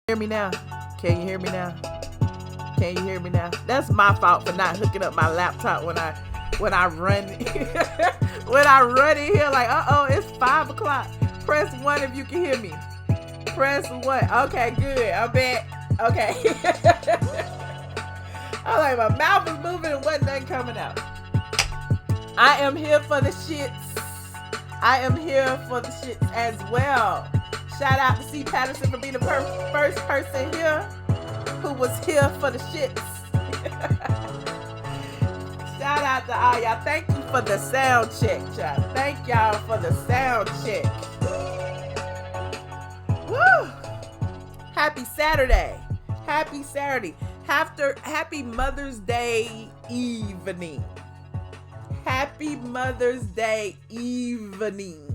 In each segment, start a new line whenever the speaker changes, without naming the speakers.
Hear me now? Can you hear me now? Can you hear me now? That's my fault for not hooking up my laptop when I run when I run in here like, it's 5 o'clock. Press 1 if you can hear me. Press 1. Okay, good. I'm back. Okay. I'm like, my mouth is moving and wasn't nothing coming out. I am here for the shits. I am here for the shits as well. Shout out to C. Patterson for being the first person here who was here for the shits. Shout out to all y'all. Thank you for the sound check, y'all. Thank y'all for the sound check. Woo! Happy Saturday. Happy Saturday. Happy Mother's Day evening. Happy Mother's Day evening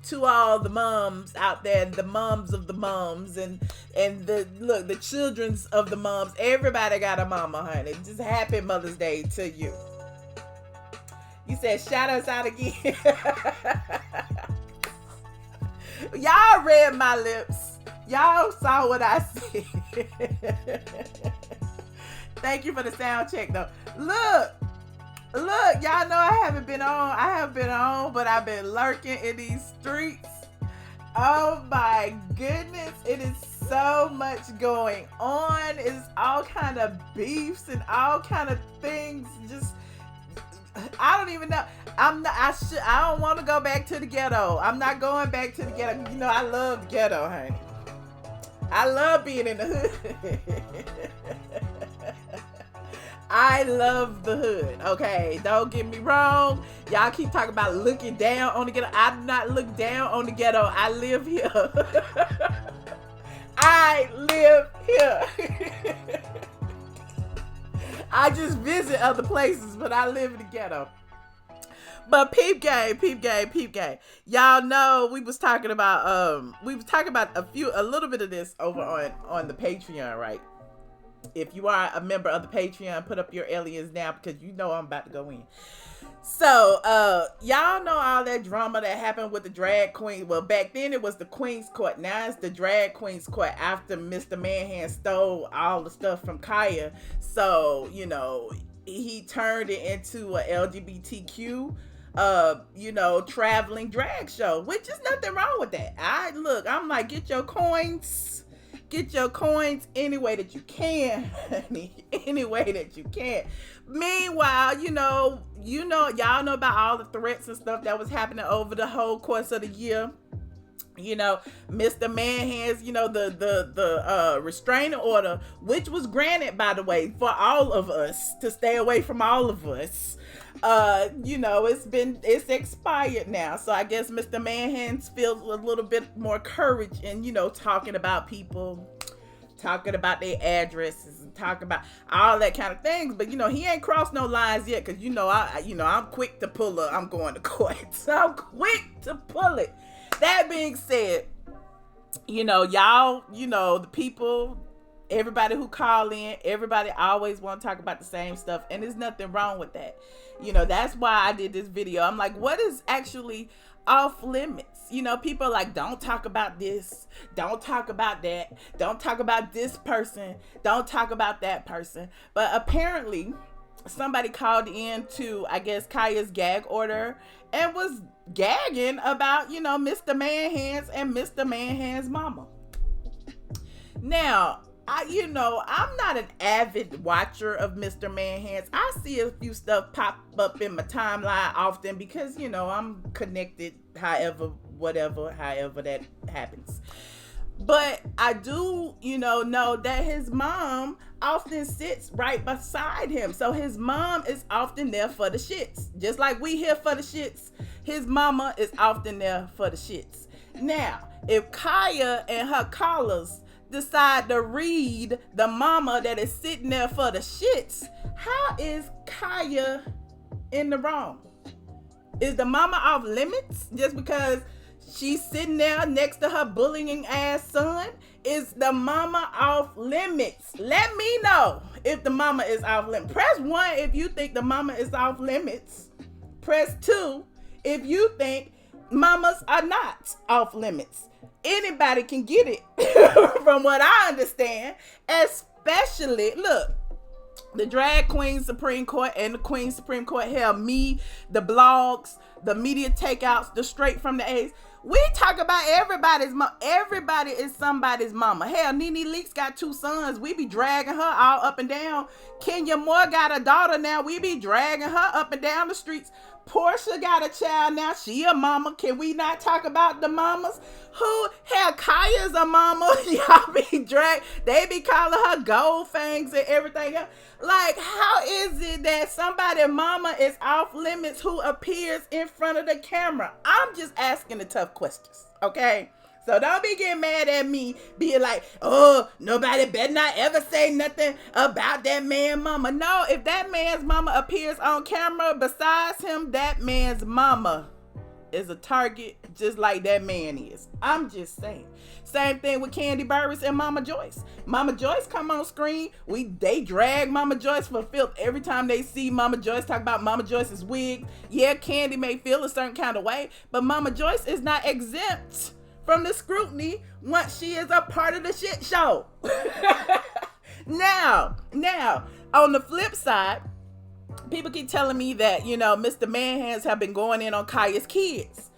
to all the moms out there, the moms of the moms, and the children's of the moms. Everybody got a mama, honey. Just happy Mother's Day to you. You said shout us out again. Y'all read my lips. Y'all saw what I said. Thank you for the sound check though. Look, y'all know I haven't been on, but I've been lurking in these streets. Oh my goodness, it is so much going on. It's all kind of beefs and all kind of things. Just, I don't even know. I don't want to go back to the ghetto. I'm not going back to the ghetto. You know, I love the ghetto, honey. I love being in the hood. I love the hood, okay? Don't get me wrong. Y'all keep talking about looking down on the ghetto. I do not look down on the ghetto. I live here. I live here. I just visit other places, but I live in the ghetto. But peep game. Y'all know we was talking about a little bit of this over on the Patreon, right? If you are a member of the Patreon, put up your aliens now because you know I'm about to go in. So, y'all know all that drama that happened with the drag queen. Well, back then it was the Queen's Court. Now it's the drag Queen's Court after Mr. Manhand stole all the stuff from Khia. So, you know, he turned it into a LGBTQ, traveling drag show, which is nothing wrong with that. I'm like, get your coins any way that you can, honey. Any way that you can. Meanwhile, y'all know about all the threats and stuff that was happening over the whole course of the year. You know, Mr. Manhand's, the restraining order, which was granted, by the way, for all of us to stay away from all of us. It's expired now. So I guess Mr. Manhand feels a little bit more courage in, talking about people, talking about their addresses and talking about all that kind of things. But, he ain't crossed no lines yet. Cause I'm quick to pull up. I'm going to court. So I'm quick to pull it. That being said, y'all, the people, everybody who call in, everybody always want to talk about the same stuff. And there's nothing wrong with that. That's why I did this video. I'm like, what is actually off limits? People are like, don't talk about this. Don't talk about that. Don't talk about this person. Don't talk about that person. But apparently somebody called in to, I guess, Khia's gag order and was gagging about, Mr. Manhand's and Mr. Manhand's mama. Now, I'm not an avid watcher of Mr. Manhand's. I see a few stuff pop up in my timeline often because, I'm connected however that happens. But I do, know that his mom often sits right beside him. So his mom is often there for the shits. Just like we here for the shits, his mama is often there for the shits. Now, if Khia and her callers decide to read the mama that is sitting there for the shits, how is Khia in the wrong? Is the mama off limits just because she's sitting there next to her bullying ass son? Is the mama off limits? Let me know if the mama is off limits. Press 1 if you think the mama is off limits. Press 2 if you think mamas are not off limits. anybody can get it from what I understand. Especially, look, the drag queen Supreme Court and the Queen Supreme Court, hell, me, the blogs, the media takeouts, the straight from the A's. We talk about everybody's mom. Everybody is somebody's mama. Hell, Nene Leakes got 2 sons. We be dragging her all up and down. Kenya Moore got a daughter now. We be dragging her up and down the streets. Portia got a child now. She a mama. Can we not talk about the mamas? Who? Hell, Khia's a mama. Y'all be dragged. They be calling her gold fangs and everything else. Like, how is it that somebody's mama is off limits who appears in front of the camera? I'm just asking the tough questions, okay? So don't be getting mad at me, being like, oh, nobody better not ever say nothing about that man's mama. No, if that man's mama appears on camera besides him, that man's mama is a target just like that man is. I'm just saying. Same thing with Candy Burris and Mama Joyce. Mama Joyce come on screen. They drag Mama Joyce for filth every time they see Mama Joyce talk about Mama Joyce's wig. Yeah, Candy may feel a certain kind of way, but Mama Joyce is not exempt from the scrutiny once she is a part of the shit show. Now, on the flip side, people keep telling me that, Mr. Manhands have been going in on Khia's kids.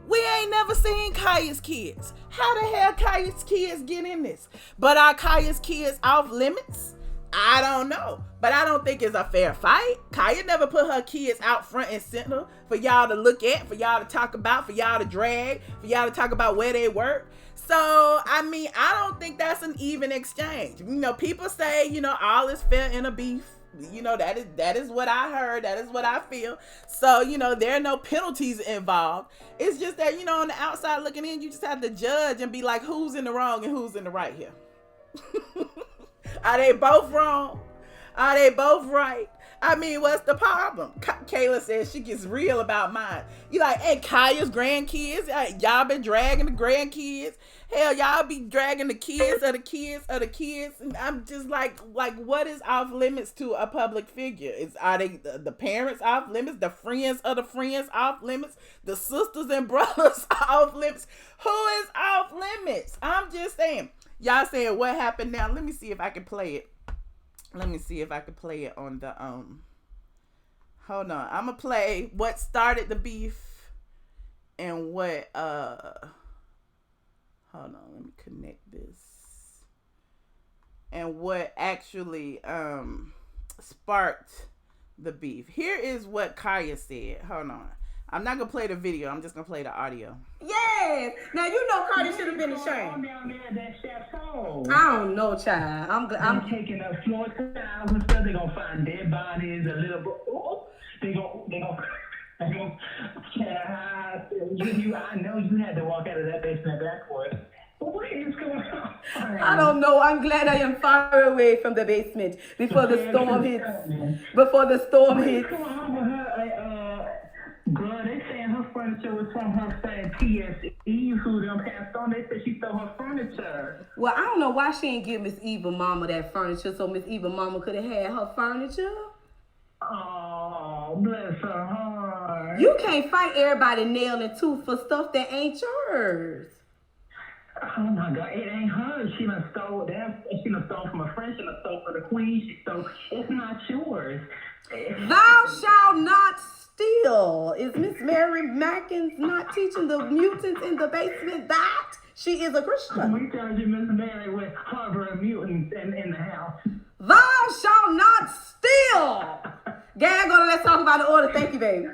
We ain't never seen Khia's kids. How the hell Khia's kids get in this? But are Khia's kids off limits? I don't know. But I don't think it's a fair fight. Khia never put her kids out front and center for y'all to look at, for y'all to talk about, for y'all to drag, for y'all to talk about where they work. So, I don't think that's an even exchange. People say, all is fair in a beef. That is what I heard. That is what I feel. So, there are no penalties involved. It's just that, on the outside looking in, you just have to judge and be like, who's in the wrong and who's in the right here? Are they both wrong? Are they both right? What's the problem? Kayla says she gets real about mine. You like, hey, Khia's grandkids, y'all been dragging the grandkids. Hell, y'all be dragging the kids of the kids of the kids. And I'm just like, what is off limits to a public figure? Are they the parents off limits? The friends of the friends off limits? The sisters and brothers off limits? Who is off limits? I'm just saying. Y'all saying what happened now? Let me see if I can play it. Let me see if I can play it on the hold on. I'm gonna play what started the beef and what hold on, let me connect this. And what actually sparked the beef. Here is what Khia said. Hold on. I'm not gonna play the video. I'm just gonna play the audio.
Yes. Now Cardi should have been ashamed. I don't know, child. I'm
taking up floor tiles and stuff. They're gonna find dead bodies, a little. They gonna. I know you had to walk out of that basement backwards. What is going on?
I don't know. I'm glad I am far away from the basement before the storm hits. Before the storm hits.
Come on with her. Girl, they saying her furniture was from her friend TS who them passed on. They said she stole her furniture.
Well, I don't know why she ain't give Miss Eva Mama that furniture so Miss Eva Mama could have had her furniture.
Oh, bless her heart.
You can't fight everybody nail and tooth for stuff that ain't yours.
Oh my God, it ain't hers. She done stole that. She done stole from a friend. She done stole from the queen. She stole. It's not yours.
Thou shalt not steal. Is Miss Mary Mackins not teaching the mutants in the basement that she is a Christian?
We told you Miss Mary was harboring mutants in the house.
Thou shalt not steal. Gag on, let's talk about the order. Thank you, baby.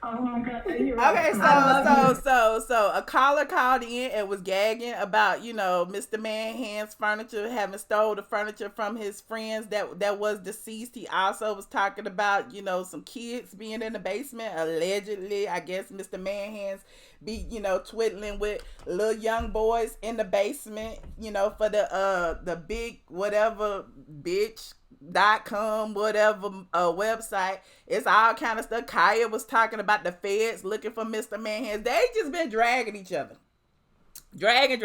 Oh my God.
Okay, so a caller called in and was gagging about, Mr. Manhand's furniture, having stole the furniture from his friends that was deceased. He also was talking about, some kids being in the basement. Allegedly, I guess Mr. Manhand's be, twiddling with little young boys in the basement, for the big whatever bitch.com whatever website. It's all kind of stuff. Khia was talking about the feds looking for Mr. Manhands. They just been dragging each other. Dragging.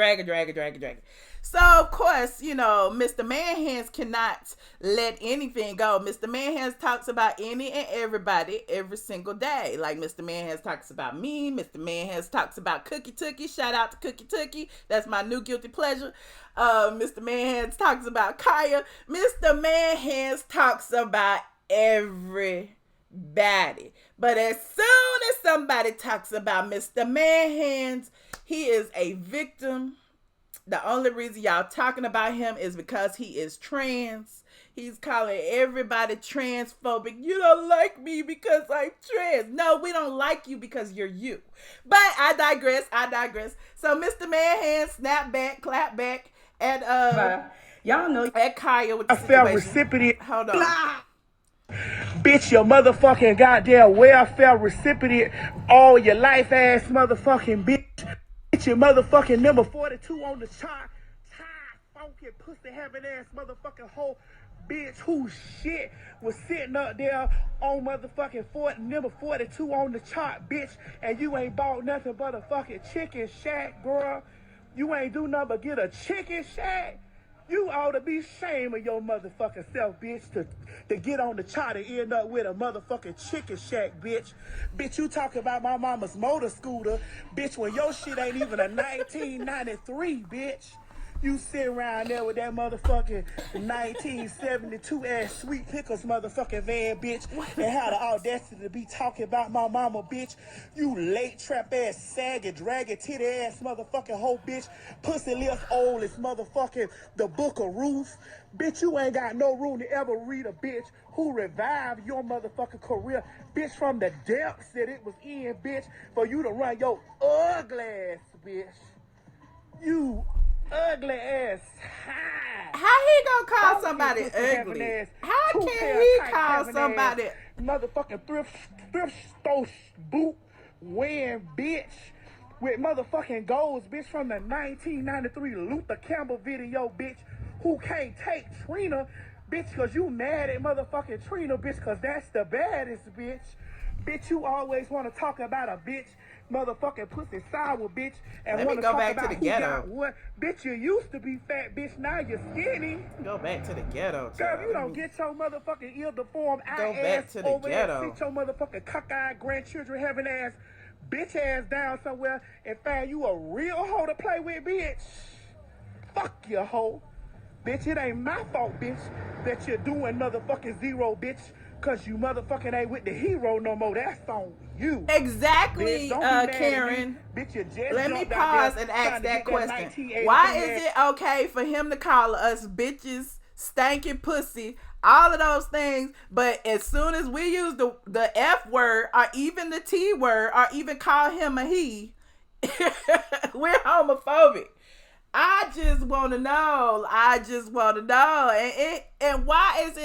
So, of course, you know, Mr. Manhands cannot let anything go. Mr. Manhands talks about any and everybody every single day. Like, Mr. Manhands talks about me. Mr. Manhands talks about Cookie Tookie. Shout out to Cookie Tookie. That's my new guilty pleasure. Mr. Manhands talks about Khia. Mr. Manhands talks about everybody. But as soon as somebody talks about Mr. Manhands, he is a victim. The only reason y'all talking about him is because he is trans. He's calling everybody transphobic. You don't like me because I'm trans. No, we don't like you because you're you. But I digress. So Mr. Manhands snap back, clap back, and
y'all know
at Khia with the
welfare
situation.
recipient.
Hold on.
Bitch, your motherfucking goddamn welfare recipient all your life ass motherfucking bitch. Bitch, your motherfucking number 42 on the chart. Funky pussy having ass motherfucking hoe. Bitch, whose shit was sitting up there on motherfucking number 42 on the chart, bitch. And you ain't bought nothing but a fucking chicken shack, girl. You ain't do nothing but get a chicken shack. You ought to be ashamed of your motherfucking self, bitch, to get on the chart and end up with a motherfucking chicken shack, bitch. Bitch, you talking about my mama's motor scooter, bitch, when your shit ain't even a 1993, bitch. You sit around there with that motherfucking 1972 ass Sweet Pickles motherfucking van, bitch, and have the audacity to be talking about my mama, bitch. You late trap ass, sagging, dragging, titty ass motherfucking hoe, bitch. Pussy lips old as motherfucking the Book of Ruth. Bitch, you ain't got no room to ever read a bitch who revived your motherfucking career, bitch, from the depths that it was in, bitch, for you to run your ugly ass, bitch. You ugly ass high.
How he gonna call somebody ugly? How can he call somebody
motherfucking thrift store boot wearing bitch with motherfucking goals, bitch, from the 1993 Luther Campbell video, bitch, who can't take Trina, bitch, cause you mad at motherfucking Trina, bitch, cause that's the baddest bitch. Bitch, you always want to talk about a bitch, motherfucking pussy sour, bitch, and want to talk
back
about
to the
who
ghetto.
got what. Bitch, you used to be fat, bitch, now you're skinny.
Go back to the ghetto.
Girl, if you don't get your motherfucking ill-deformed
Go back
ass
to the
over
ghetto.
there, sit your motherfucking cockeyed grandchildren having ass, bitch ass down somewhere and find you a real hoe to play with, bitch. Fuck your hoe. Bitch, it ain't my fault, bitch, that you're doing motherfucking zero, bitch, cause you motherfucking ain't with the hero no more. That's on you.
Exactly,
Bitch,
Karen.
Bitch, you just
Let me
jumped out
pause
there
and ask
trying to
that
get
question.
1983
Why is it okay for him to call us bitches, stanky pussy, all of those things, but as soon as we use the F word or even the T word or even call him a he, we're homophobic? I just want to know. And why is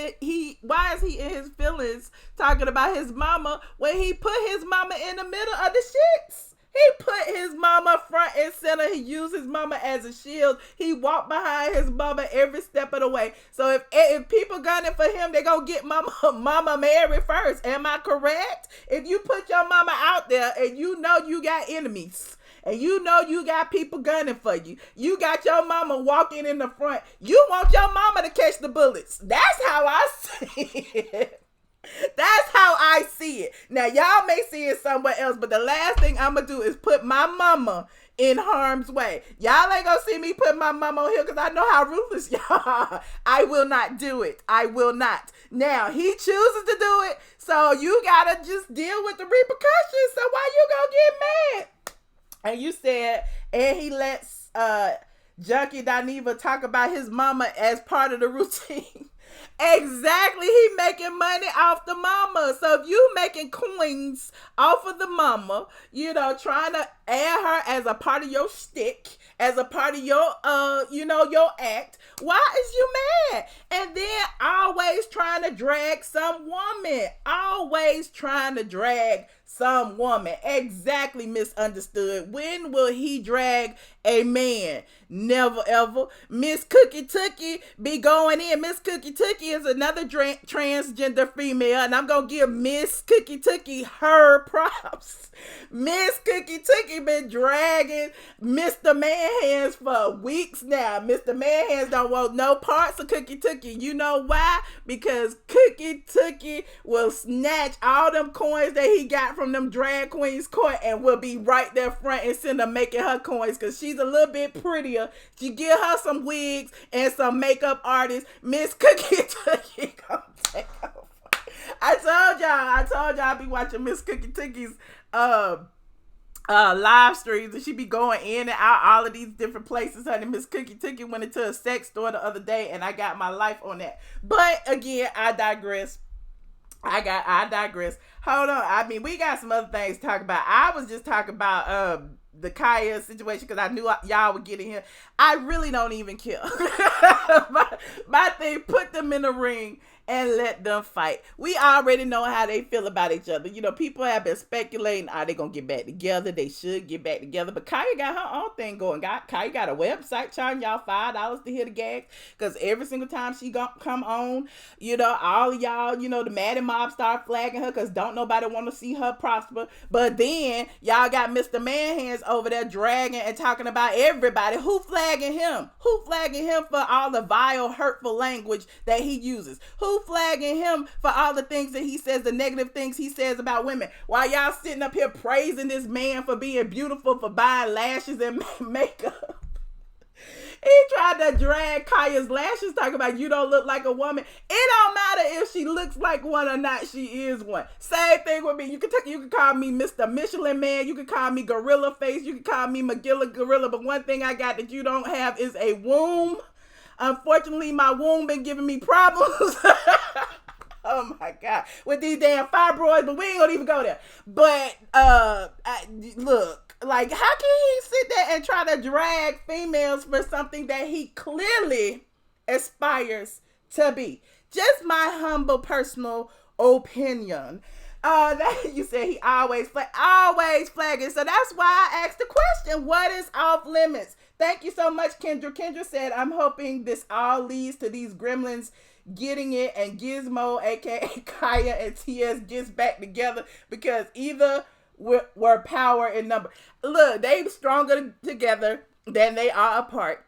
he in his feelings talking about his mama when he put his mama in the middle of the shits? He put his mama front and center. He used his mama as a shield. He walked behind his mama every step of the way. So if people gunning for him, they gonna get mama Mary first. Am I correct? If you put your mama out there and you know you got enemies, and you know you got people gunning for you, you got your mama walking in the front, you want your mama to catch the bullets. That's how I see it. That's how I see it. Now, y'all may see it somewhere else, but the last thing I'm going to do is put my mama in harm's way. Y'all ain't going to see me put my mama on here because I know how ruthless y'all are. I will not do it. I will not. Now, he chooses to do it, so you got to just deal with the repercussions. So why you going to get mad? And you said, and he lets Junkie Dineva talk about his mama as part of the routine. Exactly. He making money off the mama. So if you making coins off of the mama, you know, trying to add her as a part of your shtick, as a part of your, your act, why is you mad? And then always trying to drag some woman. Always trying to drag some woman. Exactly, misunderstood. When will he drag a man? Never ever. Miss Cookie Tookie be going in. Miss Cookie Tookie is another transgender female, and I'm gonna give Miss Cookie Tookie her props. Miss Cookie Tookie been dragging Mr. Man Hands for weeks now. Mr. Man Hands don't want no parts of Cookie Tookie. You know why? Because Cookie Tookie will snatch all them coins that he got from them drag queens court and will be right there front and center making her coins, because she's a little bit prettier. You give her some wigs and some makeup artists, Miss Cookie Tookie gonna take over. I told y'all I be watching Miss Cookie Tookie's live streams, and she be going in and out all of these different places. Honey, Miss Cookie Tookie went into a sex store the other day, and I got my life on that. But again, I digress. I digress. Hold on. I mean, we got some other things to talk about. I was just talking about the Khia situation because I knew y'all would get in here. I really don't even care. my thing, put them in the ring and let them fight. We already know how they feel about each other. You know, people have been speculating, are they gonna get back together? They should get back together. But Khia got her own thing going. Khia got a website charging y'all $5 to hear the gags, because every single time she come on, you know, all of y'all, you know, the Maddie mob start flagging her because don't nobody want to see her prosper. But then y'all got Mr. Man Hands over there dragging and talking about everybody. Who flagging him? Who flagging him for all the vile, hurtful language that he uses? Who flagging him for all the things that he says, the negative things he says about women, while y'all sitting up here praising this man for being beautiful, for buying lashes and makeup? He tried to drag Khia's lashes, talking about you don't look like a woman. It don't matter if she looks like one or not, she is one. Same thing with me. You can call me Mr. Michelin Man. You can call me Gorilla Face. You can call me Magilla Gorilla. But one thing I got that you don't have is a womb. Unfortunately, my womb been giving me problems. Oh my God. With these damn fibroids, but we ain't gonna even go there. But, look, like, how can he sit there and try to drag females for something that he clearly aspires to be? Just my humble personal opinion. That you said he always flagging. So that's why I asked the question, what is off limits? Thank you so much, Kendra. Kendra said, I'm hoping this all leads to these gremlins getting it and Gizmo, aka Khia and TS, gets back together, because either were power in number. Look, they stronger together than they are apart.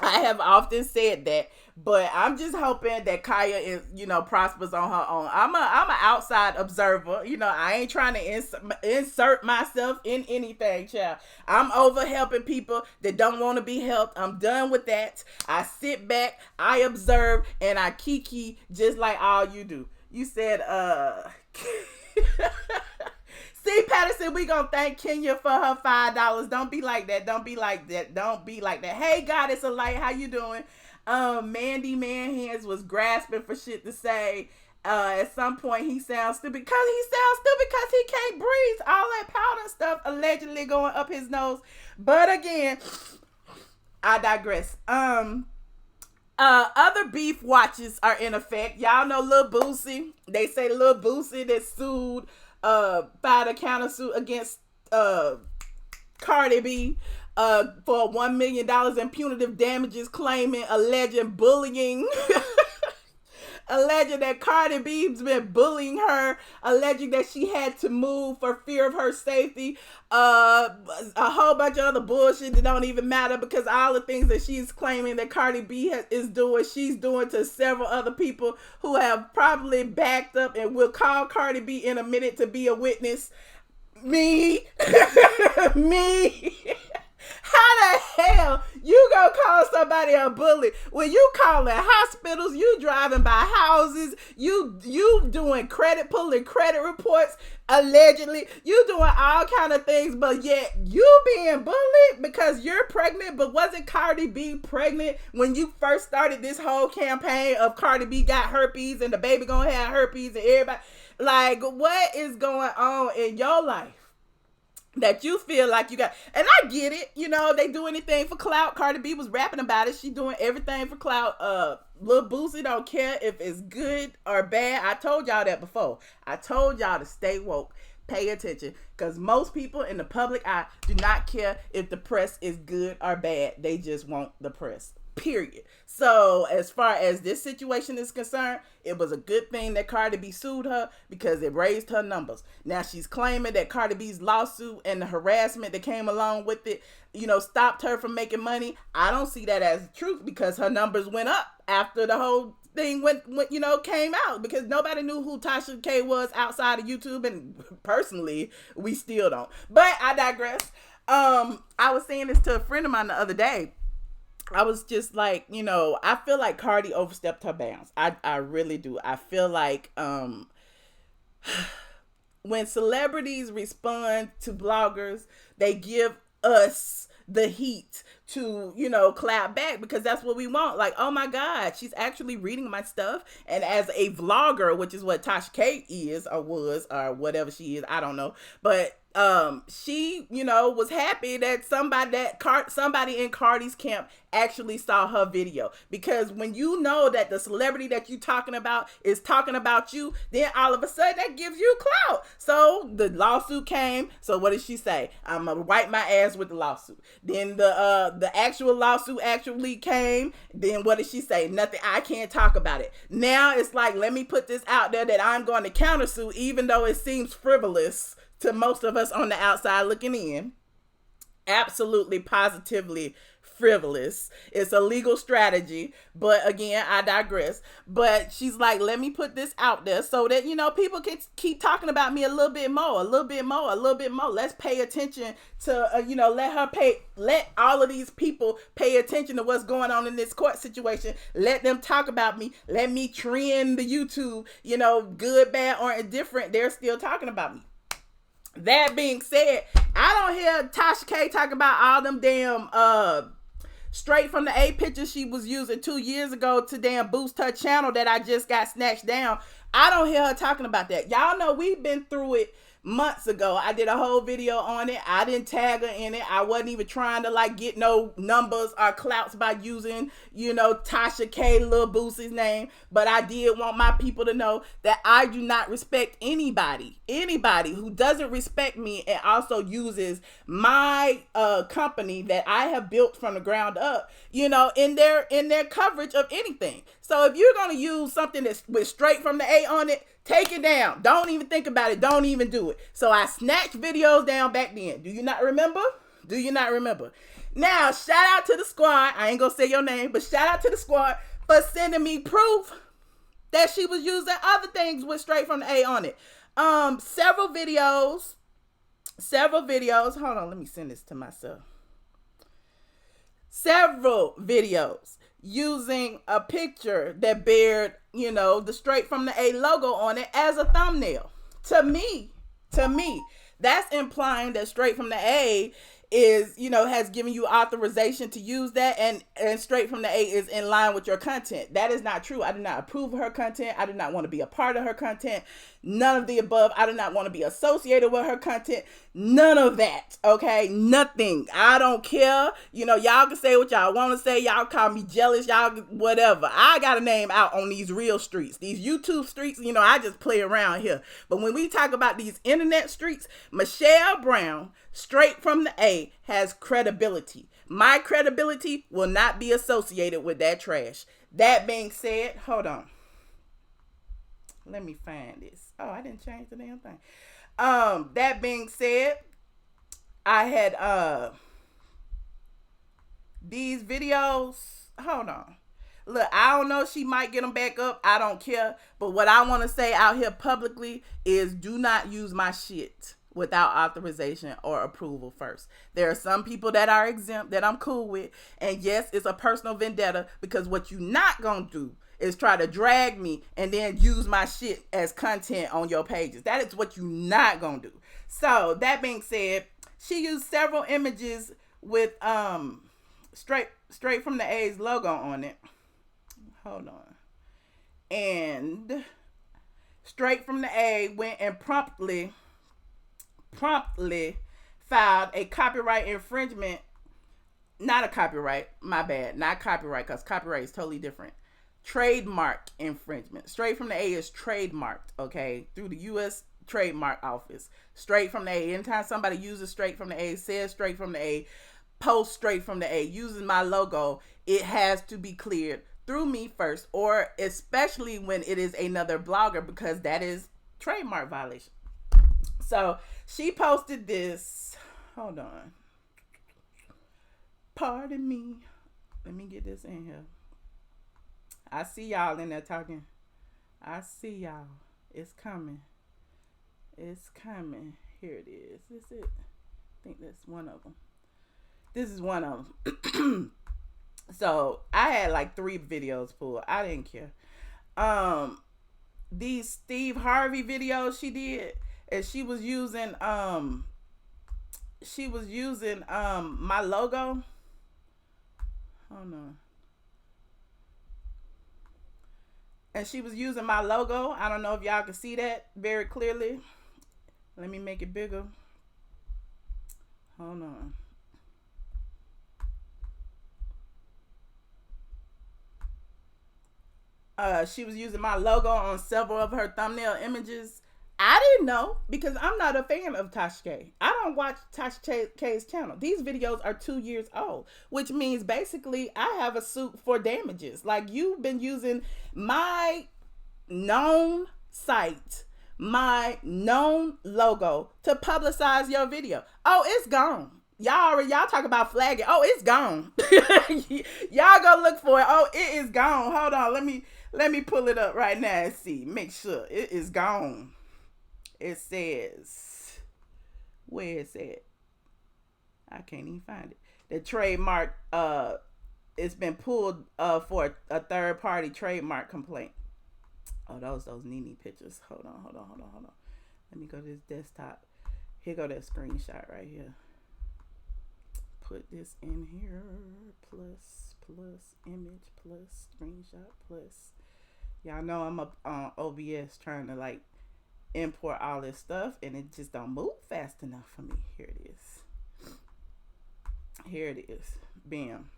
I have often said that, but I'm just hoping that Khia is, you know, prospers on her own. I'm an outside observer. You know, I ain't trying to insert myself in anything, child. I'm over helping people that don't want to be helped. I'm done with that. I sit back, I observe, and I kiki just like all you do. You said, See, Patterson, we gonna thank Kenya for her $5. Don't be like that. Don't be like that. Don't be like that. Hey, Goddess of Light, how you doing? Mandy Man Hands was grasping for shit to say. At some point, he sounds stupid because he can't breathe. All that powder stuff allegedly going up his nose. But again, I digress. Other beef watches are in effect. Y'all know Lil Boosie. They say Lil Boosie that sued filed a countersuit against Cardi B for $1 million in punitive damages, claiming alleged bullying. Alleging that Cardi B's been bullying her, alleging that she had to move for fear of her safety, a whole bunch of other bullshit that don't even matter, because all the things that she's claiming that Cardi B is doing, she's doing to several other people who have probably backed up and will call Cardi B in a minute to be a witness. Me. Me. How the hell you gonna call somebody a bully when you calling hospitals, you driving by houses, you doing pulling credit reports, allegedly, you doing all kind of things, but yet you being bullied because you're pregnant? But wasn't Cardi B pregnant when you first started this whole campaign of Cardi B got herpes and the baby gonna have herpes and everybody? Like, what is going on in your life that you feel like you got? And I get it, you know, they do anything for clout. Cardi B was rapping about it. She doing everything for clout. Lil Boosie don't care if it's good or bad. I told y'all that before. I told y'all to stay woke. Pay attention, because most people in the public eye do not care if the press is good or bad. They just want the press. Period. So as far as this situation is concerned, it was a good thing that Cardi B sued her because it raised her numbers. Now she's claiming that Cardi B's lawsuit and the harassment that came along with it, stopped her from making money. I don't see that as the truth, because her numbers went up after the whole thing came out, because nobody knew who Tasha K was outside of YouTube, and personally, we still don't. But I digress. I was saying this to a friend of mine the other day. I was just like, I feel like Cardi overstepped her bounds. I really do. I feel like when celebrities respond to bloggers, they give us the heat to, clap back, because that's what we want. Like, oh my God, she's actually reading my stuff. And as a vlogger, which is what Tasha K is or was or whatever she is, I don't know. But she, was happy that somebody in Cardi's camp actually saw her video, because when you know that the celebrity that you talking about is talking about you, then all of a sudden that gives you clout. So the lawsuit came. So what did she say? I'm gonna wipe my ass with the lawsuit. Then the actual lawsuit actually came. Then what did she say? Nothing. I can't talk about it. Now it's like, let me put this out there that I'm going to countersue, even though it seems frivolous to most of us on the outside looking in. Absolutely, positively frivolous. It's a legal strategy, but again, I digress. But she's like, let me put this out there so that, people can keep talking about me a little bit more. Let's pay attention to, let all of these people pay attention to what's going on in this court situation. Let them talk about me. Let me trend the YouTube, good, bad, or indifferent. They're still talking about me. That being said, I don't hear Tasha K talk about all them damn straight from the A pictures she was using 2 years ago to damn boost her channel that I just got snatched down. I don't hear her talking about that. Y'all know we've been through it months ago. I did a whole video on it. I didn't tag her in it. I wasn't even trying to get no numbers or clouts by using, Tasha K, Lil Boosie's name. But I did want my people to know that I do not respect anybody who doesn't respect me and also uses my company that I have built from the ground up, in their coverage of anything. So if you're going to use something that's with straight from the A on it, take it down. Don't even think about it. Don't even do it. So I snatched videos down back then. Do you not remember? Now, shout out to the squad. I ain't gonna say your name, but shout out to the squad for sending me proof that she was using other things with straight from the A on it. Several videos. Hold on, let me send this to myself. Several videos using a picture that bared, the straight from the A logo on it as a thumbnail. To me, that's implying that straight from the A is, has given you authorization to use that, and straight from the A is in line with your content. That is not true. I do not approve of her content. I do not want to be a part of her content. None of the above. I do not want to be associated with her content. None of that. Okay? Nothing. I don't care. Y'all can say what y'all want to say. Y'all call me jealous. Y'all whatever. I got a name out on these real streets. These YouTube streets, I just play around here. But when we talk about these internet streets, Michelle Brown, straight from the A, has credibility. My credibility will not be associated with that trash. That being said, hold on. Let me find this. Oh, I didn't change the damn thing. That being said, I had these videos. Hold on. Look, I don't know. She might get them back up. I don't care. But what I want to say out here publicly is, do not use my shit without authorization or approval first. There are some people that are exempt that I'm cool with. And yes, it's a personal vendetta, because what you not gonna do is try to drag me and then use my shit as content on your pages. That is what you not gonna do. So that being said, she used several images with straight from the A's logo on it. Hold on. And straight from the A went and promptly filed a copyright infringement. Not a copyright, my bad. Not copyright, because copyright is totally different. Trademark infringement. Straight from the A is trademarked, okay, through the U.S. trademark office. Straight from the A. Anytime somebody uses straight from the A, says straight from the A, post straight from the A, using my logo, it has to be cleared through me first, or especially when it is another blogger, because that is trademark violation. So she posted this. Hold on. Pardon me. Let me get this in here. I see y'all in there talking. I see y'all. It's coming. It's coming. Here it is. Is it? I think that's one of them. This is one of them. So I had like 3 videos pulled. I didn't care. These Steve Harvey videos she did, and she was using my logo. Hold on. And she was using my logo. I don't know if y'all can see that very clearly. Let me make it bigger. Hold on. She was using my logo on several of her thumbnail images. I didn't know, because I'm not a fan of Tasha K. I don't watch Tasha K's channel. These videos are 2 years old, which means basically I have a suit for damages. Like, you've been using my known site, my known logo to publicize your video. Oh, it's gone. Y'all talk about flagging. Oh, it's gone. Y'all go look for it. Oh, it is gone. Hold on. Let me pull it up right now and see. Make sure it is gone. It says, where is it? I can't even find it. The trademark, it's been pulled for a third party trademark complaint. Oh, those Nene pictures. Hold on. Let me go to this desktop. Here go that screenshot right here. Put this in here. Plus image, plus screenshot, plus. Y'all know I'm up on OBS trying to like import all this stuff, and it just don't move fast enough for me. Here it is. Bam.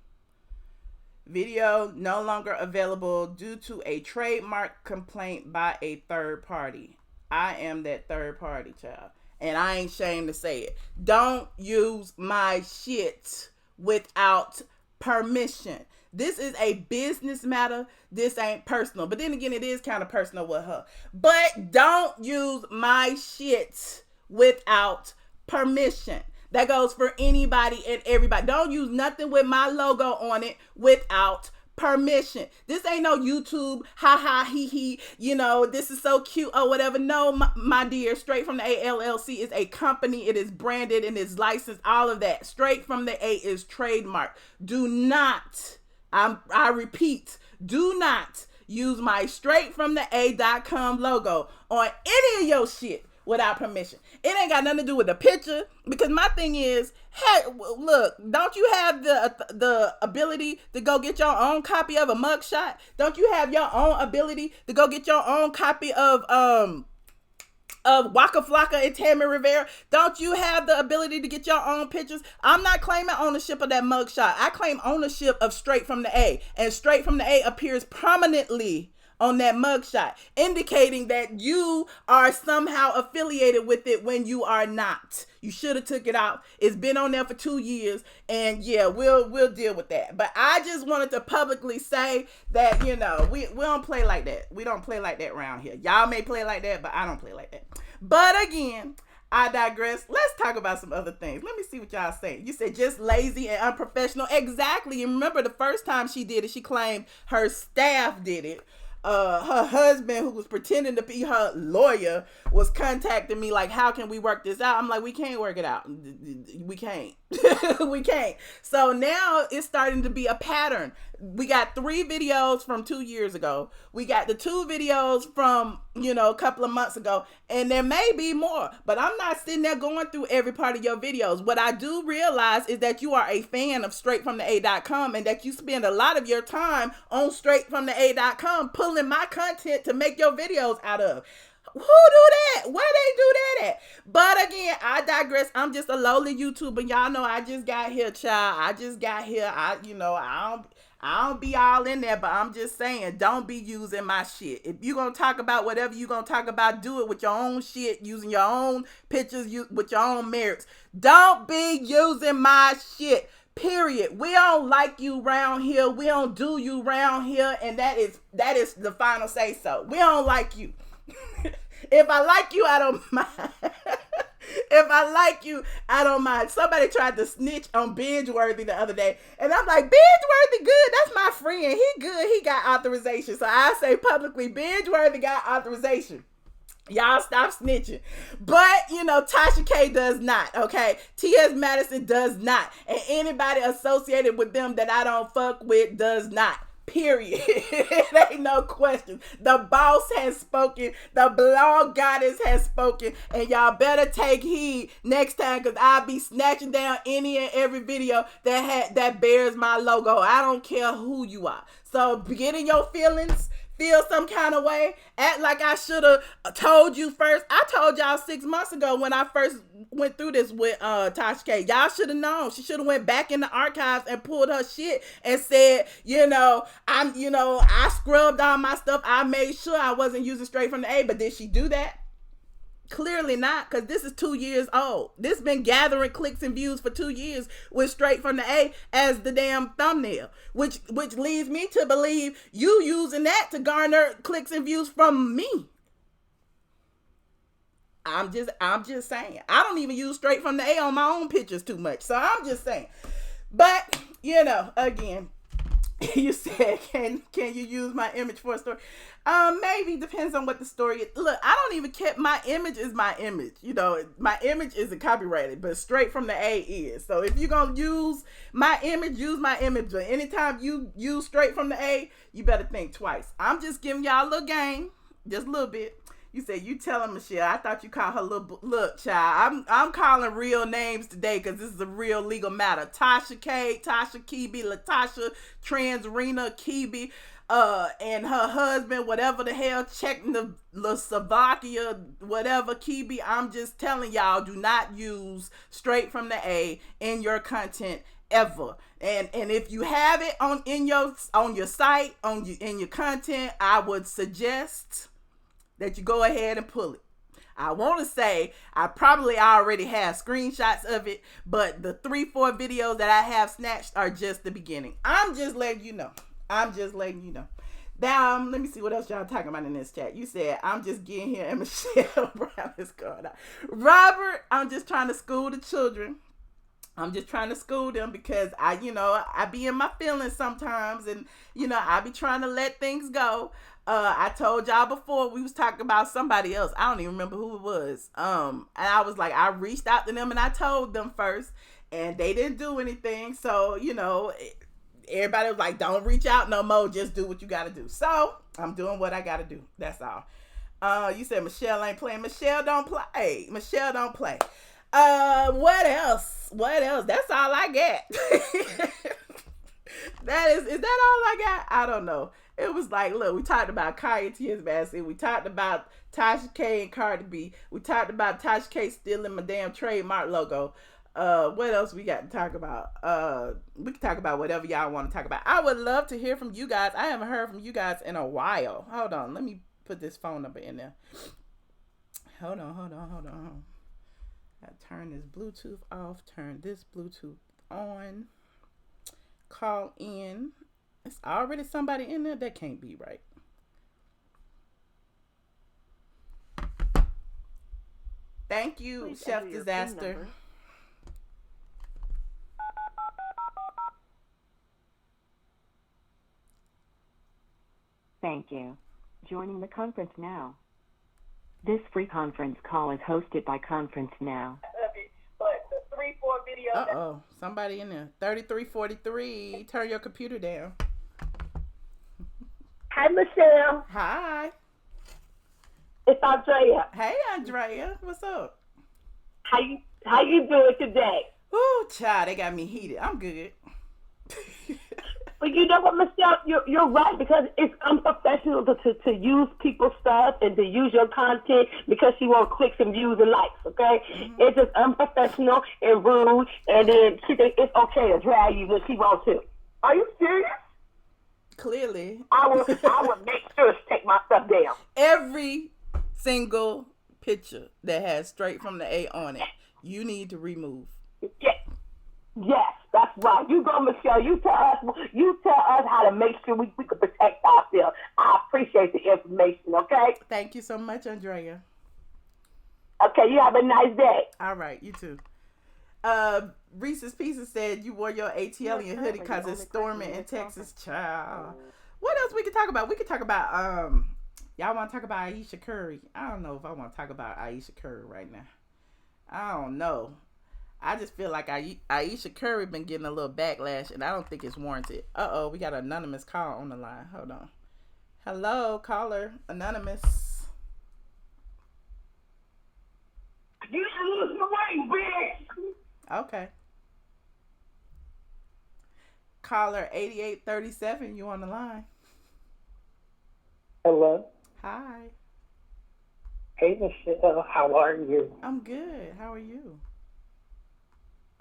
Video no longer available due to a trademark complaint by a third party. I am that third party, child, and I ain't ashamed to say it. Don't use my shit without permission. This is a business matter. This ain't personal. But then again, it is kind of personal with her. But don't use my shit without permission. That goes for anybody and everybody. Don't use nothing with my logo on it without permission. This ain't no YouTube, ha ha, he he, you know, this is so cute or whatever. No, my dear, Straight from the A LLC is a company. It is branded and is licensed, all of that. Straight from the A is trademark. Do not, I repeat, do not use my straightfromtheA.com logo on any of your shit without permission. It ain't got nothing to do with the picture, because my thing is, hey, look, don't you have the ability to go get your own copy of a mugshot? Don't you have your own ability to go get your own copy of Waka Flocka and Tammy Rivera? Don't you have the ability to get your own pictures? I'm not claiming ownership of that mugshot. I claim ownership of Straight from the A, and Straight from the A appears prominently on that mugshot, indicating that you are somehow affiliated with it when you are not. You should have took it out. It's been on there for 2 years, and yeah, we'll deal with that. But I just wanted to publicly say that, you know, we don't play like that. We don't play like that around here. Y'all may play like that, but I don't play like that. But again, I digress. Let's talk about some other things. Let me see what y'all say. You said just lazy and unprofessional. Exactly. And remember, the first time she did it, she claimed her staff did it. Her husband, who was pretending to be her lawyer, was contacting me like, how can we work this out? I'm like, we can't work it out. We can't. We can't. So now it's starting to be a pattern. We got 3 videos from 2 years ago. We got the 2 videos from, you know, a couple of months ago, and there may be more, but I'm not sitting there going through every part of your videos. What I do realize is that you are a fan of straightfromtheA.com, and that you spend a lot of your time on straightfromtheA.com pulling my content to make your videos out of. Who do that? Where they do that at? But again, I digress. I'm just a lowly YouTuber. Y'all know I just got here, child. I just got here. I don't be all in there, but I'm just saying, don't be using my shit. If you gonna talk about whatever you gonna talk about, do it with your own shit, using your own pictures, with your own merits. Don't be using my shit. Period. We don't like you round here. We don't do you round here, and that is the final say so. We don't like you. If I like you, I don't mind. If I like you, I don't mind. Somebody tried to snitch on Binge-Worthy the other day, and I'm like, Binge-Worthy good. That's my friend. He good. He got authorization. So I say publicly, Binge-Worthy got authorization. Y'all stop snitching. But, Tasha K does not, okay? TS Madison does not. And anybody associated with them that I don't fuck with does not. Period. It ain't no question. The boss has spoken. The blog goddess has spoken. And y'all better take heed next time, because I'll be snatching down any and every video that bears my logo. I don't care who you are. So get in your feelings. Feel some kind of way, act like I should have told you first. I told y'all 6 months ago when I first went through this with Tasha K. Y'all should have known. She should have went back in the archives and pulled her shit and said, I scrubbed all my stuff. I made sure I wasn't using straight from the A. But did she do that? Clearly not, because this is 2 years old. This been gathering clicks and views for 2 years with straight from the A as the damn thumbnail, which leads me to believe you using that to garner clicks and views from me. I'm just saying. I don't even use straight from the A on my own pictures too much, so I'm just saying. But again, you said, can you use my image for a story? Maybe, depends on what the story is. Look, I don't even care. My image is my image. My image isn't copyrighted, but straight from the A is. So if you're going to use my image, use my image. But anytime you use straight from the A, you better think twice. I'm just giving y'all a little game, just a little bit. You said you telling Michelle. I thought you called her look, child. I'm calling real names today because this is a real legal matter. Tasha K, Tasha Kibi, Latasha, Trans Rena Kibi, and her husband, whatever the hell, checking the Slovakia, whatever, Kibi. I'm just telling y'all, do not use straight from the A in your content ever. And if you have it in your site, in your content, I would suggest that you go ahead and pull it. I want to say I probably already have screenshots of it, but the 3-4 videos that I have snatched are just the beginning. I'm just letting you know. Now, let me see what else y'all talking about in this chat. You said, I'm just getting here and Michelle Brown is going out. Robert, I'm just trying to school the children. I'm just trying to school them because I be in my feelings sometimes, and I be trying to let things go. I told y'all before, we was talking about somebody else. I don't even remember who it was. And I was like, I reached out to them and I told them first, and they didn't do anything. So, everybody was like, don't reach out no more. Just do what you got to do. So I'm doing what I got to do. That's all. You said Michelle ain't playing. Michelle don't play. Michelle don't play. What else? That's all I got. Is that all I got? I don't know. It was like, look, we talked about Khia and TS Madison. We talked about Tasha K and Cardi B. We talked about Tasha K stealing my damn trademark logo. What else we got to talk about? We can talk about whatever y'all want to talk about. I would love to hear from you guys. I haven't heard from you guys in a while. Hold on. Let me put this phone number in there. Hold on. I turn this Bluetooth off. Turn this Bluetooth on. Call in. It's already somebody in there. That can't be right. Thank you, please, Chef Disaster.
Thank you. Joining the conference now. This free conference call is hosted by Conference Now.
But the 3-4 videos.
Uh-oh. Somebody in there. 3343. Turn your computer down.
Hi, Michelle.
Hi.
It's Andrea.
Hey, Andrea. What's up?
How you doing today?
Ooh, child, they got me heated. I'm good.
But you know what, Michelle? You're right, because it's unprofessional to use people's stuff and to use your content because you want clicks and views and likes, okay? Mm-hmm. It's just unprofessional and rude, and then she thinks it's okay to drag you when she wants to. Are you serious?
Clearly.
I will make sure to take my stuff down.
Every single picture that has straight from the A on it, you need to remove.
Yes, that's right. You go, Michelle. You tell us how to make sure we can protect ourselves. I appreciate the information, okay?
Thank you so much, Andrea.
Okay, you have a nice day.
All right, you too. Reese's Pieces said you wore your ATLien hoodie because it's storming in Texas. Child. What else we can talk about? We could talk about, y'all want to talk about Ayesha Curry? I don't know if I want to talk about Ayesha Curry right now. I don't know. I just feel like Ayesha Curry been getting a little backlash, and I don't think it's warranted. Uh-oh, we got an anonymous call on the line. Hold on. Hello, caller. Anonymous.
You lose the weight, bitch.
Okay. Caller 8837, you on the line.
Hello.
Hi.
Hey, Michelle. How are you?
I'm good. How are you?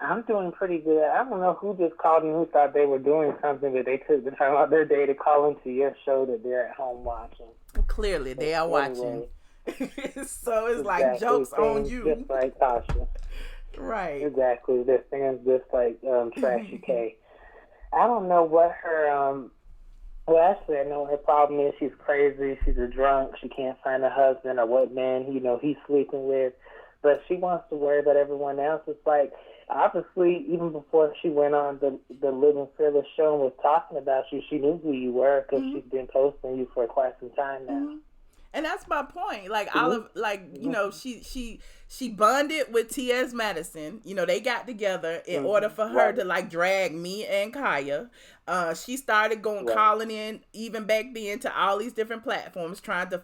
I'm doing pretty good. I don't know who just called and who thought they were doing something, but they took the time out their day to call into your show that they're at home watching.
Well, clearly, they are watching. So it's like jokes on you.
Just like Tasha.
Right.
Exactly. They're fans just like Tasha K. I don't know what her... Well, actually, I know her problem is she's crazy. She's a drunk. She can't find a husband or what man, he's sleeping with. But she wants to worry about everyone else. It's like... Obviously, even before she went on the Living Fearless show and was talking about you, she knew who you were because she's been posting you for quite some time now.
And that's my point. Like Olive, she bonded with TS Madison. You know, they got together in order for her to like drag me and Khia. She started calling in even back then to all these different platforms, trying to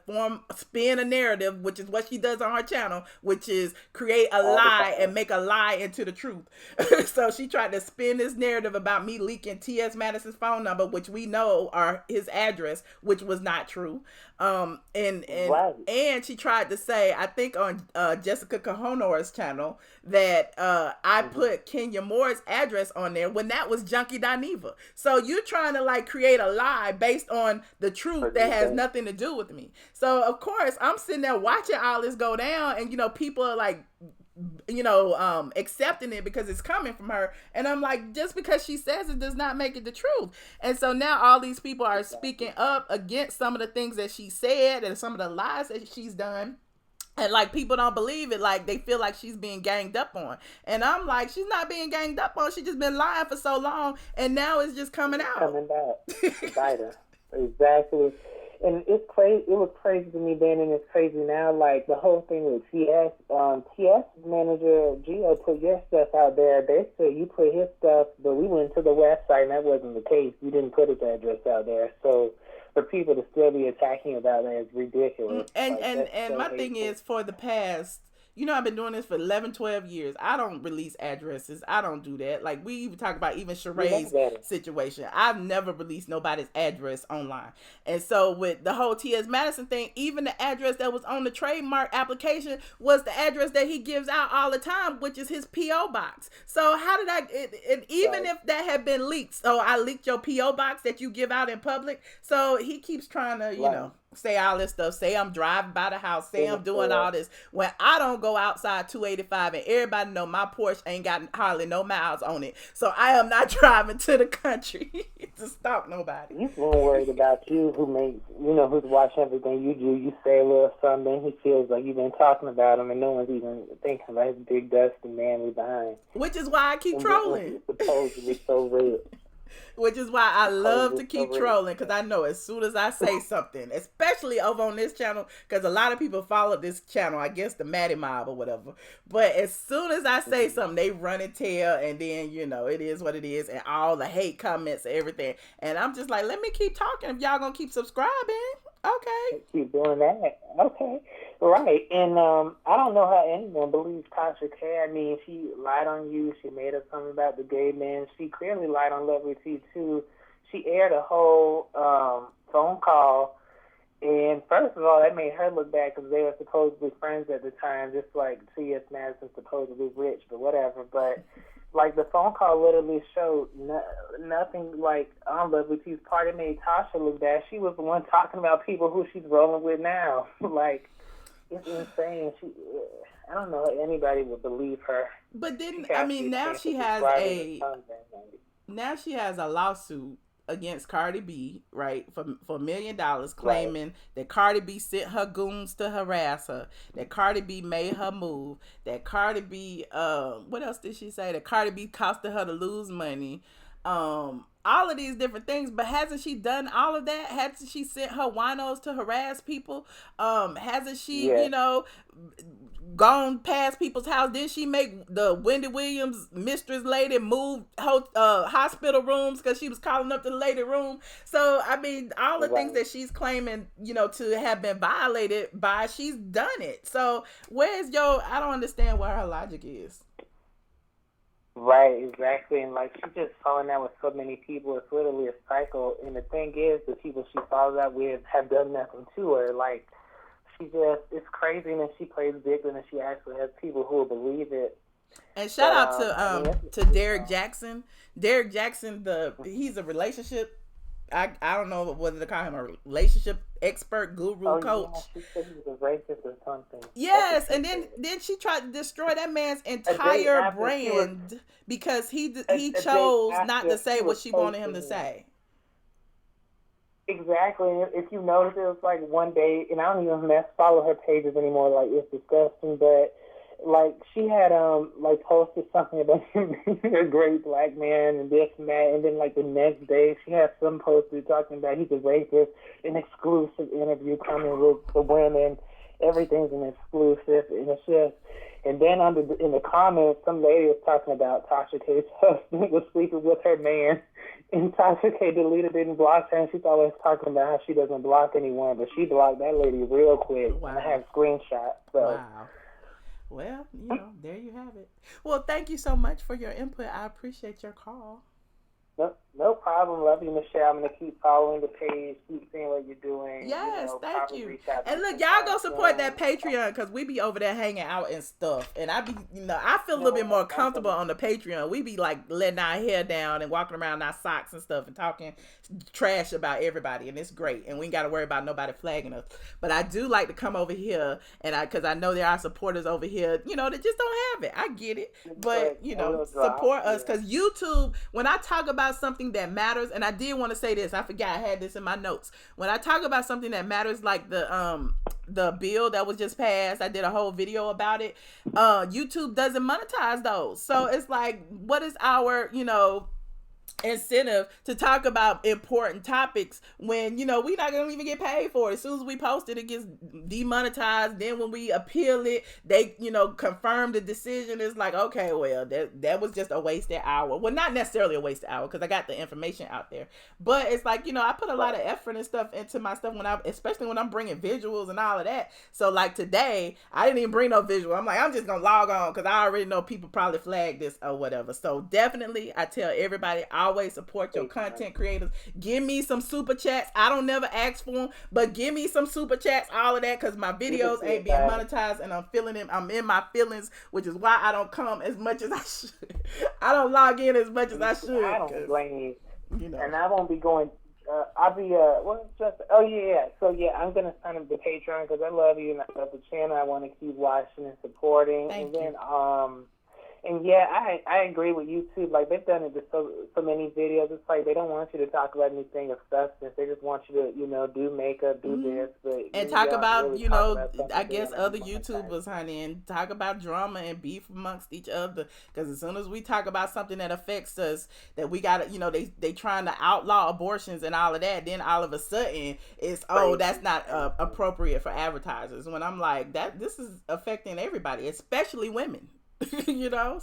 spin a narrative, which is what she does on her channel, which is create a lie and make a lie into the truth. So she tried to spin this narrative about me leaking T.S. Madison's phone number, which we know are his address, which was not true. And she tried to say, I think on Jessica Cahonor's channel, that I put Kenya Moore's address on there when that was Junkie Dineva. So you're trying to like create a lie based on the truth that has nothing to do with me. So of course I'm sitting there watching all this go down, and people are like, accepting it because it's coming from her. And I'm like, just because she says it does not make it the truth. And so now all these people are speaking up against some of the things that she said and some of the lies that she's done. And like people don't believe it, like they feel like she's being ganged up on. And I'm like, she's not being ganged up on. She's just been lying for so long, and now it's just coming out.
Coming back. Biter. Exactly. And it's crazy. It was crazy to me then, and it's crazy now. Like the whole thing with TS manager Gio put your stuff out there. They said you put his stuff, but we went to the website, and that wasn't the case. You didn't put his address out there, so for people to still be attacking about that is ridiculous.
And my thing is, for the past, I've been doing this for 11, 12 years. I don't release addresses. I don't do that. Like, we even talk about even Sheree's situation. I've never released nobody's address online. And so with the whole T.S. Madison thing, even the address that was on the trademark application was the address that he gives out all the time, which is his P.O. box. So how did even if that had been leaked, so I leaked your P.O. box that you give out in public. So he keeps trying to, say all this stuff, say I'm driving by the house, say I'm doing all this, when I don't go outside 285, and everybody know my Porsche ain't got hardly no miles on it. So I am not driving to the country to stalk nobody.
He's more worried about you, who's watching everything you do. You say a little something, he feels like you've been talking about him, and no one's even thinking about his big dusty manly behind.
Which is why I keep trolling.
Supposedly so red.
Which is why I love to keep trolling, because I know as soon as I say something, especially over on this channel, because a lot of people follow this channel, I guess the Maddie Mob or whatever, but as soon as I say something, they run and tell, and then, it is what it is, and all the hate comments and everything, and I'm just like, let me keep talking if y'all gonna keep subscribing. Okay.
Keep doing that. Okay. Right. And I don't know how anyone believes Tasha K. I mean, she lied on you. She made up something about the gay man. She clearly lied on Lovely T, too. She aired a whole phone call. And first of all, that made her look bad because they were supposedly friends at the time, just like T.S. Madison supposedly rich, but whatever. But Like, the phone call literally showed nothing. Like, but this part of made Tasha look bad. She was the one talking about people who she's rolling with now. Like, it's insane. I don't know if anybody would believe her.
But then, I mean, now she has a lawsuit against Cardi B, right, for $1 million, claiming that Cardi B sent her goons to harass her, that Cardi B made her move, that Cardi B, what else did she say? That Cardi B costed her to lose money. All of these different things, but hasn't she done all of that? Hasn't she sent her winos to harass people? Hasn't she, gone past people's house? Didn't she make the Wendy Williams mistress lady move hospital rooms because she was calling up to the lady room? So, I mean, all the things that she's claiming, to have been violated by, she's done it. So, I don't understand what her logic is.
Right, exactly. And, like, she's just falling out with so many people. It's literally a cycle. And the thing is, the people she follows out with have done nothing to her. Like, it's crazy, and she plays victim, and she actually has people who will believe it.
And shout out to Derek Jackson. Derek Jackson, he's a relationship, I don't know whether to call him a relationship expert, guru, coach.
Yeah, she said he was a racist or something.
Yes, and then she tried to destroy that man's entire brand because he chose not to say what she wanted him to say.
Exactly. If you notice, it was like one day, and I don't even follow her pages anymore. Like, it's disgusting, but like she had like posted something about him being a great black man and this and that, and then like the next day she had some posted talking about he's a racist, an exclusive interview coming with the women, everything's an exclusive, and it's just. And then in the comments, some lady was talking about Tasha K's husband was sleeping with her man, and Tasha K deleted it and blocked her, and she's always talking about how she doesn't block anyone, but she blocked that lady real quick. Wow. And I have screenshots. So.
Wow. Well, there you have it. Well, thank you so much for your input. I appreciate your call.
No problem. Love you, Michelle. I'm going to keep following the page, keep seeing what you're doing.
Yes, thank you. And look, y'all go support that Patreon because we be over there hanging out and stuff. And I feel a little bit more comfortable on the Patreon. We be like letting our hair down and walking around in our socks and stuff and talking trash about everybody. And it's great. And we ain't got to worry about nobody flagging us. But I do like to come over here because I know there are supporters over here, that just don't have it. I get it. But, support us because YouTube, when I talk about something that matters, and I did want to say this, I forgot I had this in my notes. When I talk about something that matters, like the bill that was just passed, I did a whole video about it. YouTube doesn't monetize those, so it's like, what is our incentive to talk about important topics when we not gonna even get paid for it? As soon as we post it, it gets demonetized. Then when we appeal it, they confirm the decision. It's like, okay, well, that was just a wasted hour. Well, not necessarily a wasted hour because I got the information out there, but it's like, I put a lot of effort and stuff into my stuff especially when I'm bringing visuals and all of that. So like today, I didn't even bring no visual. I'm like, I'm just gonna log on because I already know people probably flag this or whatever. So definitely, I tell everybody, always support your content creators. Give me some super chats. I don't never ask for them, but give me some super chats, all of that, because my videos ain't being monetized and I'm feeling them. I'm in my feelings, which is why I don't come as much as I should. I don't log in as much as I should.
I don't blame you. And I won't be going. I'll be I'm gonna sign up the Patreon because I love you and I love the channel. I want to keep watching and supporting.
Thank
you.
Then
And yeah, I agree with YouTube. Like, they've done it with so many videos. It's like they don't want you to talk about anything of substance. They just want you to do makeup, do this,
and talk about I guess other YouTubers, honey, and talk about drama and beef amongst each other. Because as soon as we talk about something that affects us, that we got to, they trying to outlaw abortions and all of that. Then all of a sudden it's that's not appropriate for advertisers. When I'm like, this is affecting everybody, especially women.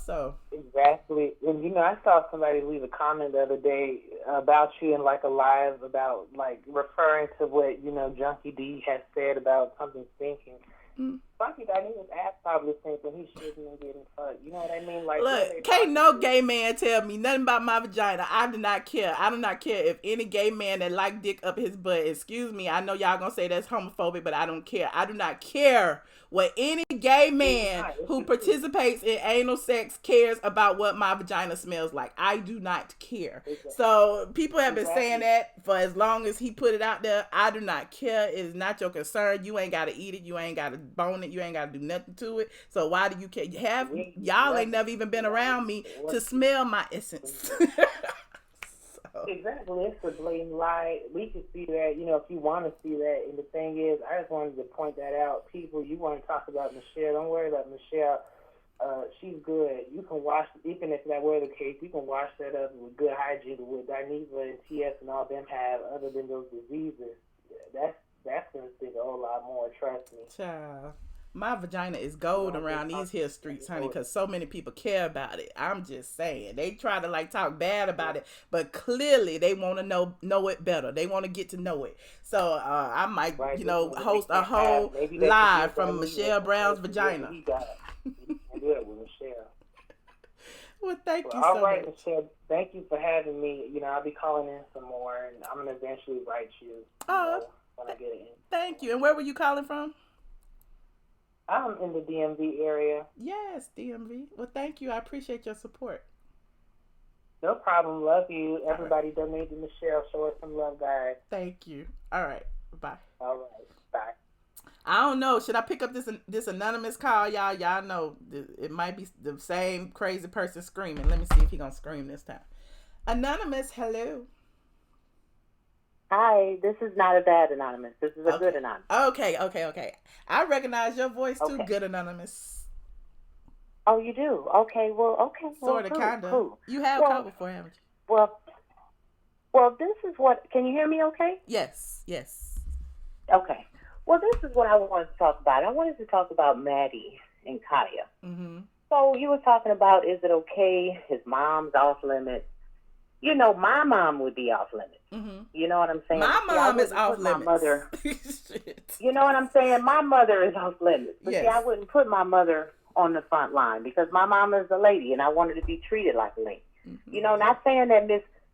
So
exactly. And I saw somebody leave a comment the other day about you in like a live about like referring to what Junkie D has said about something stinking. Funky Dineva's ass probably thinking he shouldn't be getting fucked. You know what I mean? Like,
look, can't no gay man tell me nothing about my vagina. I do not care. I do not care if any gay man that like dick up his butt. Excuse me. I know y'all gonna say that's homophobic, but I don't care. I do not care what any gay man who participates in anal sex cares about what my vagina smells like. I do not care. So people have been saying that for as long as he put it out there. I do not care. It is not your concern. You ain't got to eat it. You ain't got to bone it. You ain't got to do nothing to it. So why do you care? Y'all ain't never even been around me to smell my essence.
Exactly, it's a blatant lie. We can see that, you know, if you want to see that. And the thing is, I just wanted to point that out. People, you want to talk about Michelle, don't worry about Michelle. She's good. You can wash, even if that were the case, you can wash that up with good hygiene with Dineva and TS and all them have, other than those diseases. That's going to stick a whole lot more, trust me.
Child. My vagina is gold around these here streets, honey, because so many people care about it. I'm just saying. They try to like talk bad about it, but clearly they want to know it better. They want to get to know it. So I might, you know, host a whole live from Michelle Brown's vagina. Well, thank you so much.
All right, Michelle, thank you for having me. You know, I'll be calling in some more, and I'm going to eventually write you, when I get it in.
Thank you. And where were you calling from?
I'm in the DMV area.
Yes, DMV. Well, thank you. I appreciate your support.
No problem. Love you. Everybody donate to Michelle. Show her some love, guys.
Thank you. All right. Bye.
All right. Bye.
I don't know. Should I pick up this anonymous call, y'all? Y'all know it might be the same crazy person screaming. Let me see if he's going to scream this time. Anonymous, hello.
Hi, this is not a bad anonymous. This is a good anonymous.
Okay. I recognize your voice too, good anonymous.
Oh, you do? Okay,
Sort of, kind of. Cool. You have called before, haven't you?
Well, this is what, can you hear me okay?
Yes.
Okay. Well, this is what I wanted to talk about. I wanted to talk about Maddie and Khia.
Mm-hmm.
So you were talking about, is it okay? His mom's off limits. You know, my mom would be off limits.
Mm-hmm.
You know what I'm saying?
My mom is off limits.
Mother, you know what I'm saying? My mother is off limits. But see, I wouldn't put my mother on the front line because my mom is a lady and I wanted to be treated like a lady. Mm-hmm. You know, not saying that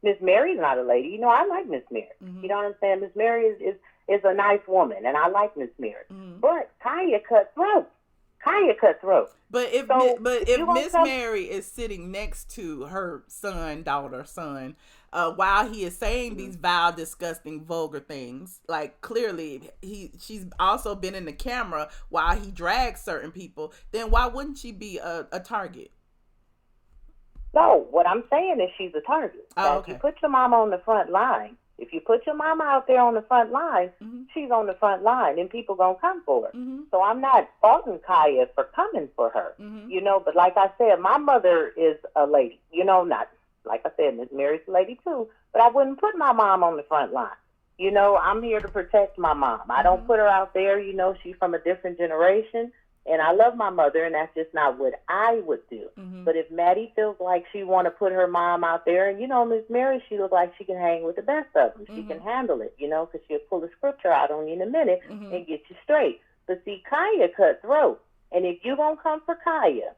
Miss Mary's not a lady. You know, I like Miss Mary. Mm-hmm. You know what I'm saying? Miss Mary is a nice woman and I like Miss Mary. Mm-hmm. But Khia cut throat.
But if Miss Mary is sitting next to her son, while he is saying these vile, disgusting, vulgar things, like clearly she's also been in the camera while he drags certain people, then why wouldn't she be a target?
No, what I'm saying is she's a target. If you put your mama on the front line, if you put your mama out there on the front line, she's on the front line and people gonna come for her. Mm-hmm. So I'm not faulting Khia for coming for her, you know, but like I said, my mother is a lady, you know, not, like I said, Miss Mary's a lady too, but I wouldn't put my mom on the front line. You know, I'm here to protect my mom. I don't put her out there, you know, she's from a different generation. And I love my mother, and that's just not what I would do. Mm-hmm. But if Maddie feels like she want to put her mom out there, and, you know, Miss Mary, she looks like she can hang with the best of them. She can handle it, you know, because she'll pull the scripture out on you in a minute and get you straight. But see, Khia cut throat. And if you going to come for Khia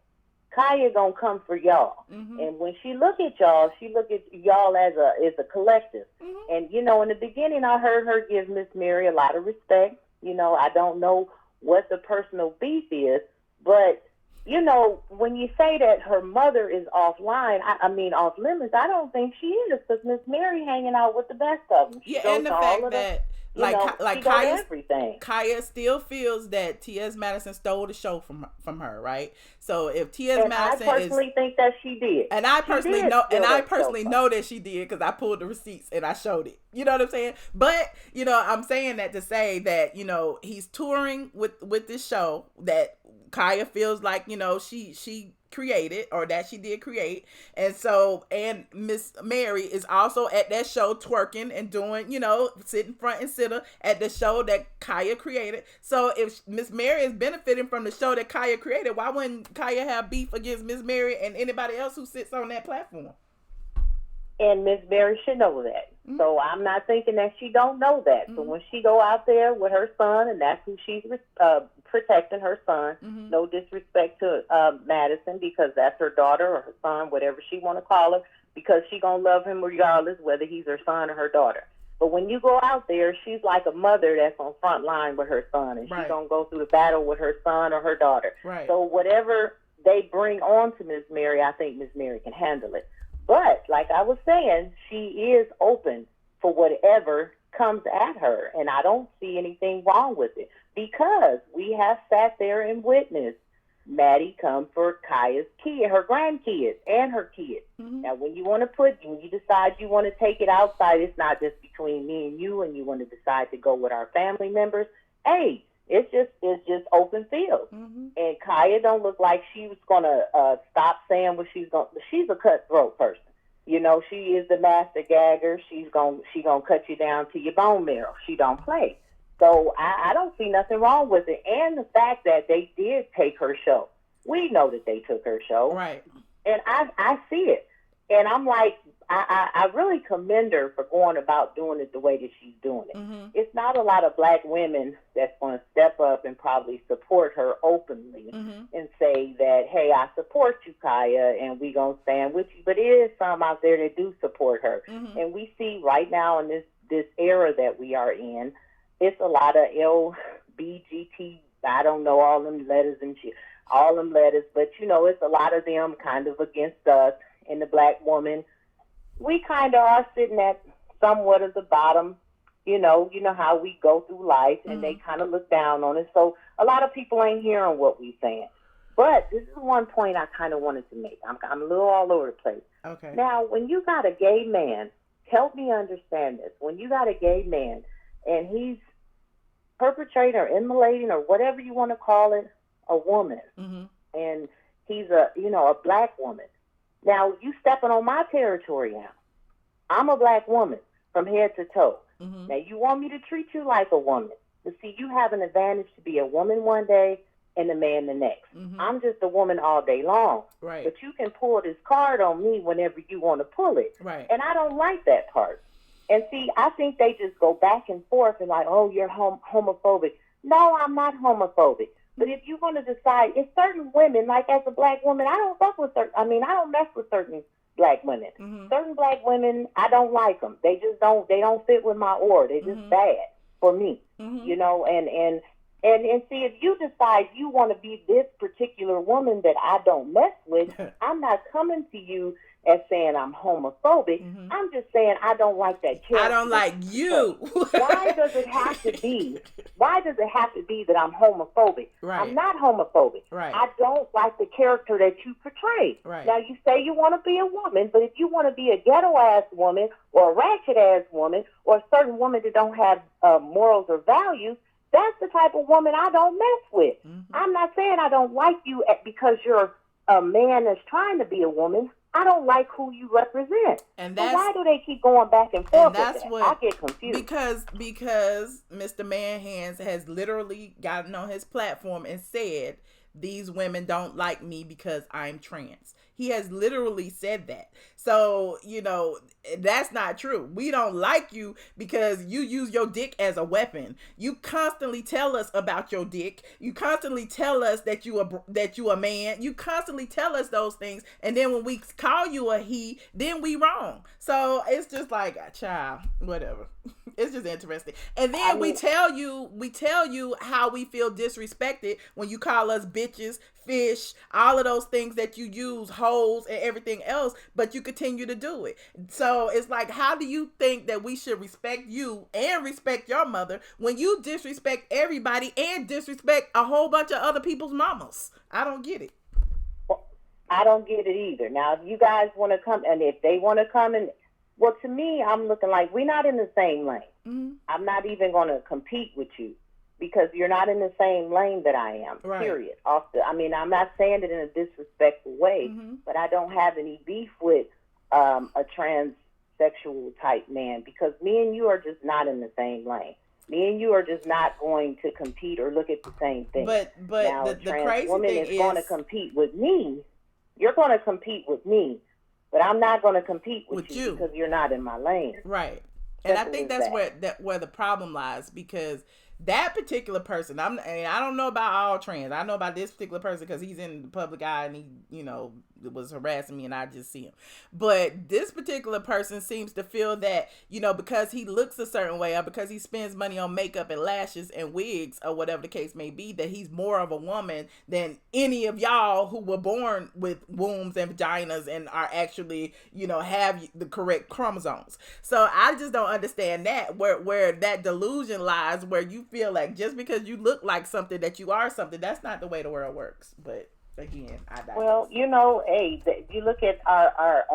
going to come for y'all. Mm-hmm. And when she look at y'all, she look at y'all as a collective. Mm-hmm. And, you know, in the beginning, I heard her give Miss Mary a lot of respect. You know, I don't know what the personal beef is, but, you know, when you say that her mother is offline, I mean off limits, I don't think she is, because Miss Mary hanging out with the best of them.
Yeah, and the fact that, like Khia still feels that TS Madison stole the show from her, right? So if TS Madison
I personally think that she did.
And I personally know that she did, because I pulled the receipts and I showed it. You know what I'm saying? But, you know, I'm saying that to say that, you know, he's touring with this show that Khia feels like, you know, she created, or that she did create. And so, and Miss Mary is also at that show twerking and doing, you know, sitting front and center at the show that Khia created. So if Miss Mary is benefiting from the show that Khia created, why wouldn't Khia have beef against Miss Mary and anybody else who sits on that platform?
And Miss Mary should know that. Mm-hmm. So I'm not thinking that she don't know that. Mm-hmm. So when she go out there with her son, and that's who she's protecting her son. No disrespect to Madison, because that's her daughter or her son, whatever she want to call her, because she gonna love him regardless whether he's her son or her daughter. But when you go out there, she's like a mother that's on front line with her son, and she's gonna go through the battle with her son or her daughter.
Right.
So whatever they bring on to Miss Mary, I think Miss Mary can handle it. But like I was saying, she is open for whatever comes at her, and I don't see anything wrong with it, because we have sat there and witnessed Maddie come for Khia's kid, her grandkids, and her kids. Now, when you decide you want to take it outside, it's not just between me and you want to decide to go with our family members. Hey, it's just open field. And Khia don't look like she was gonna stop saying what she's gonna. She's a cutthroat person. You know, she is the master gagger. She gonna cut you down to your bone marrow. She don't play. So I don't see nothing wrong with it. And the fact that they did take her show. We know that they took her show.
Right.
And I see it. And I'm like, I really commend her for going about doing it the way that she's doing it. It's not a lot of black women that's going to step up and probably support her openly and say that, hey, I support you, Khia, and we going to stand with you. But it is some out there that do support her. And we see right now in this era that we are in, it's a lot of LBGT, I don't know all them letters and shit, all them letters, but, you know, it's a lot of them kind of against us and the black woman. We kind of are sitting at somewhat of the bottom, you know how we go through life, and they kind of look down on us. So a lot of people ain't hearing what we saying. But this is one point I kind of wanted to make. I'm a little all over the place.
Okay.
Now, when you got a gay man, help me understand this. When you got a gay man and he's perpetrating or immolating or whatever you want to call it, a woman, and he's a black woman. Now, you stepping on my territory now. I'm a black woman from head to toe. Now, you want me to treat you like a woman. But see, you have an advantage to be a woman one day and a man the next. I'm just a woman all day long.
Right.
But you can pull this card on me whenever you want to pull it.
Right.
And I don't like that part. And see, I think they just go back and forth and like, oh, you're homophobic. No, I'm not homophobic. But if you're going to decide, it's certain women, like as a black woman, I don't mess with certain black women. Certain black women, I don't like them. They don't fit with my aura. They're just bad for me, you know, and see, if you decide you want to be this particular woman that I don't mess with, I'm not coming to you as saying I'm homophobic. I'm just saying I don't like that character.
I don't like you.
Why does it have to be that I'm homophobic?
Right.
I'm not homophobic.
Right.
I don't like the character that you portray.
Right.
Now, you say you want to be a woman, but if you want to be a ghetto-ass woman or a ratchet-ass woman or a certain woman that don't have morals or values, that's the type of woman I don't mess with. I'm not saying I don't like you because you're a man that's trying to be a woman. I don't like who you represent. And that's, so why do they keep going back and forth? And that's with that? I get confused.
Because Mr. Manhands has literally gotten on his platform and said, these women don't like me because I'm trans. He has literally said that. So, you know, that's not true. We don't like you because you use your dick as a weapon. You constantly tell us about your dick. You constantly tell us that you a man. You constantly tell us those things. And then when we call you a he, then we wrong. So it's just like, child, whatever. It's just interesting. And then we tell you how we feel disrespected when you call us bitches, fish, all of those things that you use, hoes and everything else, but you continue to do it. So it's like, how do you think that we should respect you and respect your mother when you disrespect everybody and disrespect a whole bunch of other people's mamas? I don't get it.
I don't get it either. Now, if you guys want to come, and if they want to come and, well, to me, I'm looking like we're not in the same lane. I'm not even going to compete with you because you're not in the same lane that I am, period. I'm not saying it in a disrespectful way, but I don't have any beef with a transsexual type man because me and you are just not in the same lane. Me and you are just not going to compete or look at the same thing. But now, the trans woman is going to compete with me. You're going to compete with me, but I'm not going to compete with you because you're not in my lane.
Right. And I think that's where the problem lies, because that particular person, I don't know about all trans. I know about this particular person because he's in the public eye and he, was harassing me and I just see him. But this particular person seems to feel that, because he looks a certain way or because he spends money on makeup and lashes and wigs or whatever the case may be, that he's more of a woman than any of y'all who were born with wombs and vaginas and are actually, have the correct chromosomes. So I just don't understand that, where that delusion lies, where you feel like just because you look like something that you are something. That's not the way the world works. But again, I digress.
Well, hey, you look at our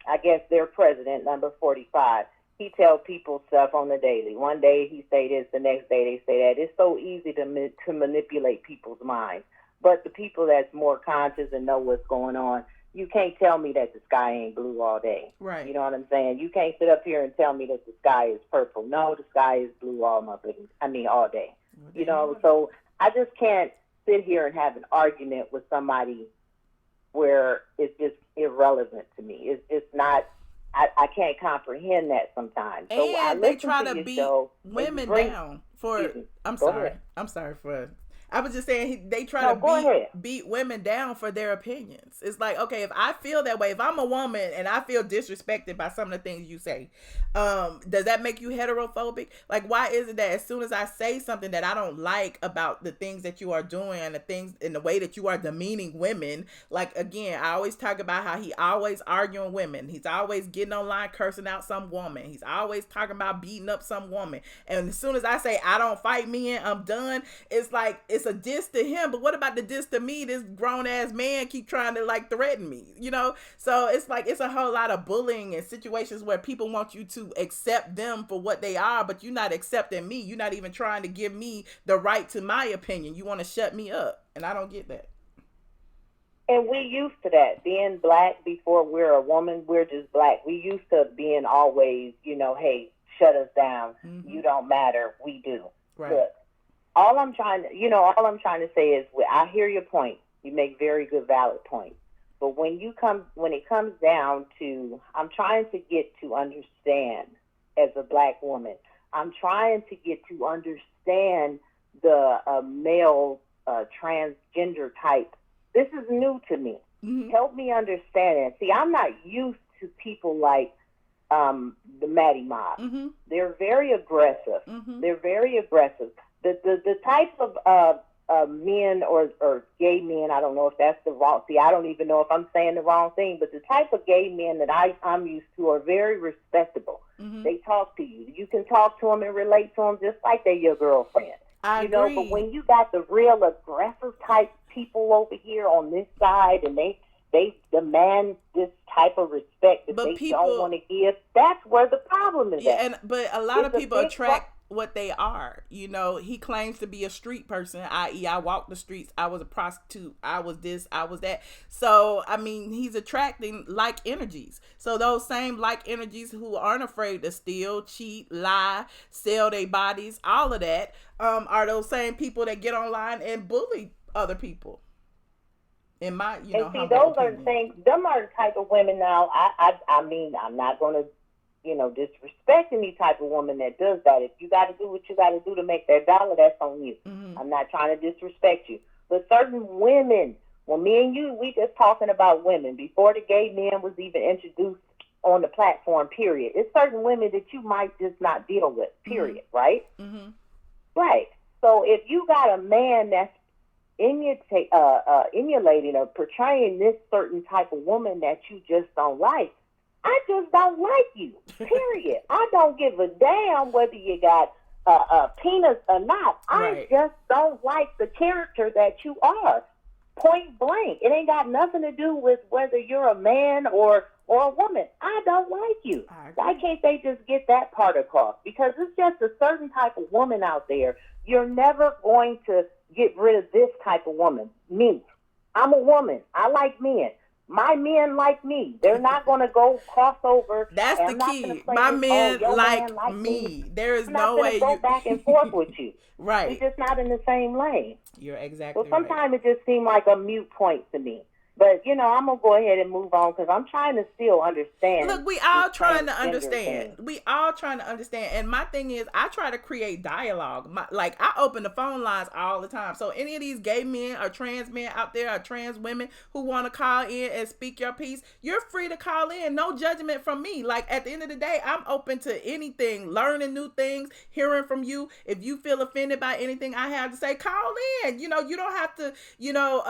I guess their president, number 45. He tell people stuff on the daily. One day he say this, the next day they say that. It's so easy to manipulate people's minds. But the people that's more conscious and know what's going on, you can't tell me that the sky ain't blue all day.
Right.
You know what I'm saying? You can't sit up here and tell me that the sky is purple. No, the sky is blue all day. So I just can't sit here and have an argument with somebody where it's just irrelevant to me. It's not. I can't comprehend that sometimes. So
and they try to beat women down for. I'm sorry for. I was just saying they try to beat women down for their opinions. It's like, okay, if I feel that way, if I'm a woman and I feel disrespected by some of the things you say, does that make you heterophobic? Like, why is it that as soon as I say something that I don't like about the things that you are doing and the things in the way that you are demeaning women, like, again, I always talk about how he always arguing women. He's always getting online cursing out some woman. He's always talking about beating up some woman. And as soon as I say, I don't fight men, I'm done, it's like, it's a diss to him, but what about the diss to me? This grown ass man keep trying to like threaten me, so it's like it's a whole lot of bullying and situations where people want you to accept them for what they are, but you're not accepting me. You're not even trying to give me the right to my opinion. You want to shut me up, and I don't get that.
And we used to that, being black before we're a woman, we're just black. We used to being always, hey, shut us down. Mm-hmm. You don't matter. We do.
Right.
Look, all I'm trying to say is, I hear your point. You make very good, valid points. But when it comes down to, I'm trying to get to understand as a black woman, I'm trying to get to understand the male transgender type. This is new to me. Mm-hmm. Help me understand it. See, I'm not used to people like the Maddie Mob. Mm-hmm. They're very aggressive. Mm-hmm. They're very aggressive. The type of men or gay men, I don't know if that's the wrong, I don't even know if I'm saying the wrong thing, but the type of gay men that I'm used to are very respectable. Mm-hmm. They talk to you. You can talk to them and relate to them just like they're your girlfriend.
I agree.
But when you got the real aggressive type people over here on this side and they demand this type of respect that don't want to give, that's where the problem is at.
But a lot of people attract what they are. He claims to be a street person, i.e. I walk the streets, I was a prostitute, I was this, I was that. So he's attracting like energies. So those same like energies who aren't afraid to steal, cheat, lie, sell their bodies, all of that, are those same people that get online and bully other people. In my,
and see, those opinion. Are the things. Them are the type of women. Now, I'm not going to, disrespect any type of woman that does that. If you got to do what you got to do to make that dollar, that's on you. Mm-hmm. I'm not trying to disrespect you, but certain women. Well, me and you, we just talking about women before the gay men was even introduced on the platform. Period. It's certain women that you might just not deal with. Period. Mm-hmm. Right. Mm-hmm. Right. So if you got a man that's emulating or portraying this certain type of woman that you just don't like, I just don't like you, period. I don't give a damn whether you got a penis or not.
Right.
I just don't like the character that you are, point blank. It ain't got nothing to do with whether you're a man or a woman. I don't like you. Why can't they just get that part across? Because it's just a certain type of woman out there. You're never going to get rid of this type of woman. Me. I'm a woman. I like men. My men like me. They're not going to go cross over.
That's the key. My men like me. There is no way
you go back and forth with you.
Right.
We're just not in the same lane.
You're exactly
right. So sometimes it just seems like a mute point to me. But, you know, I'm going to go ahead and move on because I'm trying to still understand.
Look, we all trying to
transgender
understand.
thing.
We all trying to understand. And my thing is, I try to create dialogue. Like, I open the phone lines all the time. So any of these gay men or trans men out there or trans women who want to call in and speak your piece, you're free to call in. No judgment from me. Like, at the end of the day, I'm open to anything, learning new things, hearing from you. If you feel offended by anything I have to say, call in. You know, you don't have to, you know,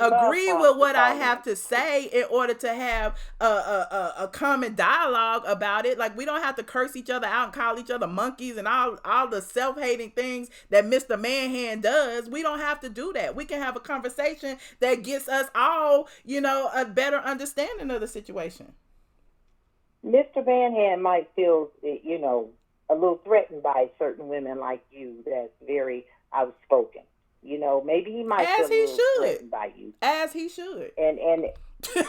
agree with what I have to say in order to have a common dialogue about it. Like, we don't have to curse each other out and call each other monkeys and all the self-hating things that Mr. Manhand does. We don't have to do that. We can have a conversation that gets us all, you know, a better understanding of the situation.
Mr. Manhand might feel, you know, a little threatened by certain women like you that's very outspoken. You know, maybe he might feel a little threatened by you.
As he should.
And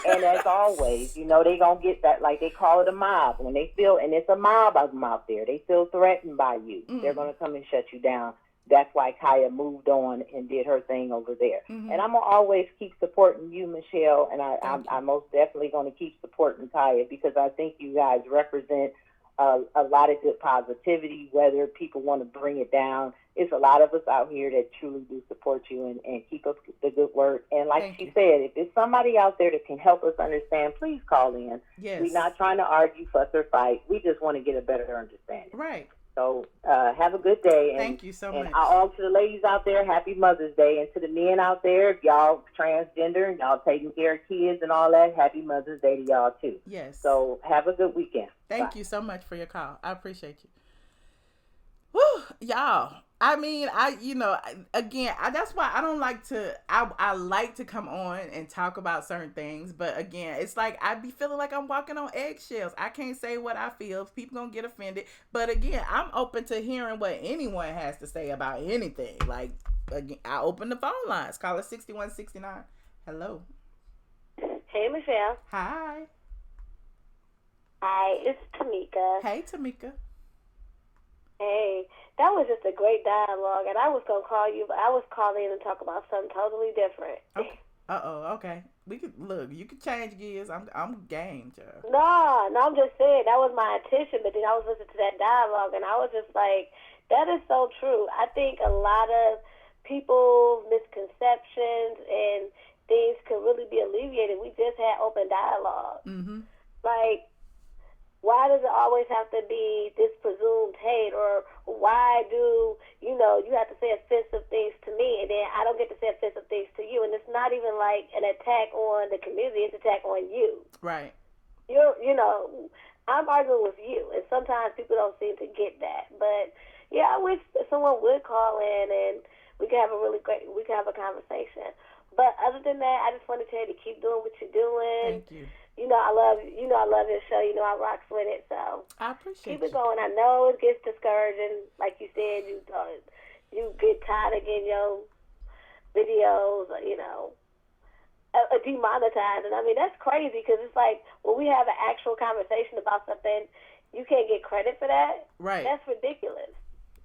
as always, you know, they gonna get that, like they call it a mob. When they feel, and it's a mob of them out there, they feel threatened by you. They're gonna come and shut you down. That's why Khia moved on and did her thing over there. And I'm gonna always keep supporting you, Michelle, and I'm most definitely gonna keep supporting Khia because I think you guys represent a lot of good positivity, whether people want to bring it down. It's a lot of us out here that truly do support you and keep up the good work. And like she said, if there's somebody out there that can help us understand, please call in.
Yes.
We're not trying to argue, fuss, or fight. We just want to get a better understanding.
Right.
So have a good day. And,
thank you so much.
And all to the ladies out there, happy Mother's Day. And to the men out there, if y'all transgender and y'all taking care of kids and all that, happy Mother's Day to y'all too.
Yes.
So have a good weekend.
Thank you so much for your call. I appreciate you. Woo, y'all. I mean, that's why I don't like to, I like to come on and talk about certain things. But again, it's like, I be feeling like I'm walking on eggshells. I can't say what I feel. People gonna get offended. But again, I'm open to hearing what anyone has to say about anything. Like, again, I open the phone lines. Call it 6169. Hello.
Hey, Michelle.
Hi.
Hi, it's Tamika.
Hey, Tamika.
Hey, that was just a great dialogue, and I was going to call you, but I was calling in and talk about something totally different.
Okay. Okay. We could look. You could change gears. I'm game, Joe.
No, I'm just saying that was my intention. But then I was listening to that dialogue, and I was just like, that is so true. I think a lot of people's misconceptions and things could really be alleviated. We just had open dialogue. Like, why does it always have to be this presumed hate? Or why do, you have to say offensive things to me and then I don't get to say offensive things to you? And it's not even like an attack on the community, it's an attack on you.
Right.
I'm arguing with you. And sometimes people don't seem to get that. But, yeah, I wish someone would call in and we could have a conversation. But other than that, I just want to tell you to keep doing what you're doing.
Thank you.
I love your show. I rocks with it. So
I appreciate
keep it going. I know it gets discouraging. Like you said, you get tired of getting your videos, demonetized. And I mean, that's crazy because it's like when we have an actual conversation about something, you can't get credit for that.
Right.
That's ridiculous.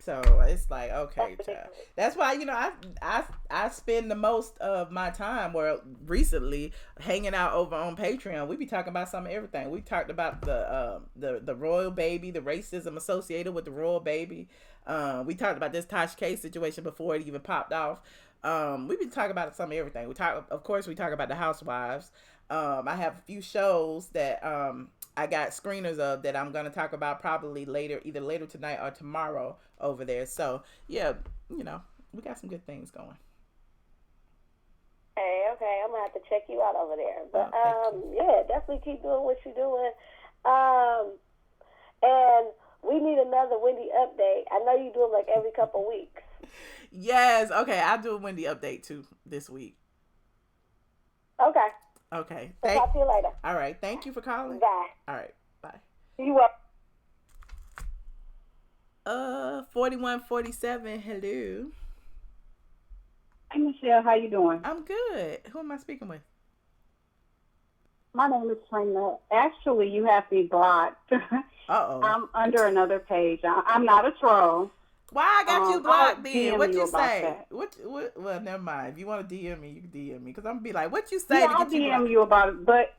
So it's like, okay, child. That's why, I spend the most of my time, recently, hanging out over on Patreon. We be talking about some of everything. We talked about the royal baby, the racism associated with the royal baby. We talked about this Tasha K situation before it even popped off. We be talking about some of everything. We talk about the housewives. I have a few shows that I got screeners of that I'm going to talk about probably either later tonight or tomorrow over there. So, yeah, we got some good things going.
Hey, okay, I'm going to have to check you out over there. But, yeah, definitely keep doing what you're doing. And we need another Wendy update. I know you do them like every couple weeks.
Yes, okay, I'll do a Wendy update too this week.
Okay.
Okay.
So talk to you later.
All right. Thank you for calling.
Bye.
All right. Bye.
You welcome.
4147. Hello.
Hey Michelle, how you doing?
I'm good. Who am I speaking with?
My name is Trina. Actually, you have me blocked.
Uh-oh.
I'm under another page. I'm not a troll.
Why I got you blocked then? What you say?
That.
What? Well, never mind. If you want to DM me, you can DM me. Because I'm going to be like, what you say
Yeah,
to
I'll
get you
DM
blocked?
you about it. But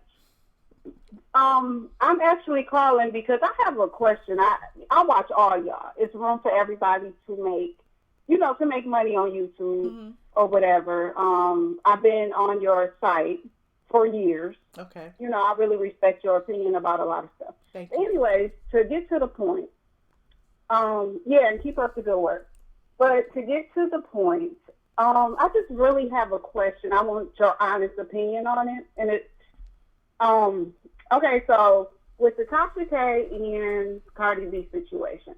I'm actually calling because I have a question. I watch all y'all. It's room for everybody to make, to make money on YouTube or whatever. I've been on your site for years.
Okay.
I really respect your opinion about a lot of stuff.
Thank you.
Anyways, to get to the point, and keep up the good work. But to get to the point, I just really have a question. I want your honest opinion on it. And okay, so with the Tasha K and Cardi B situation,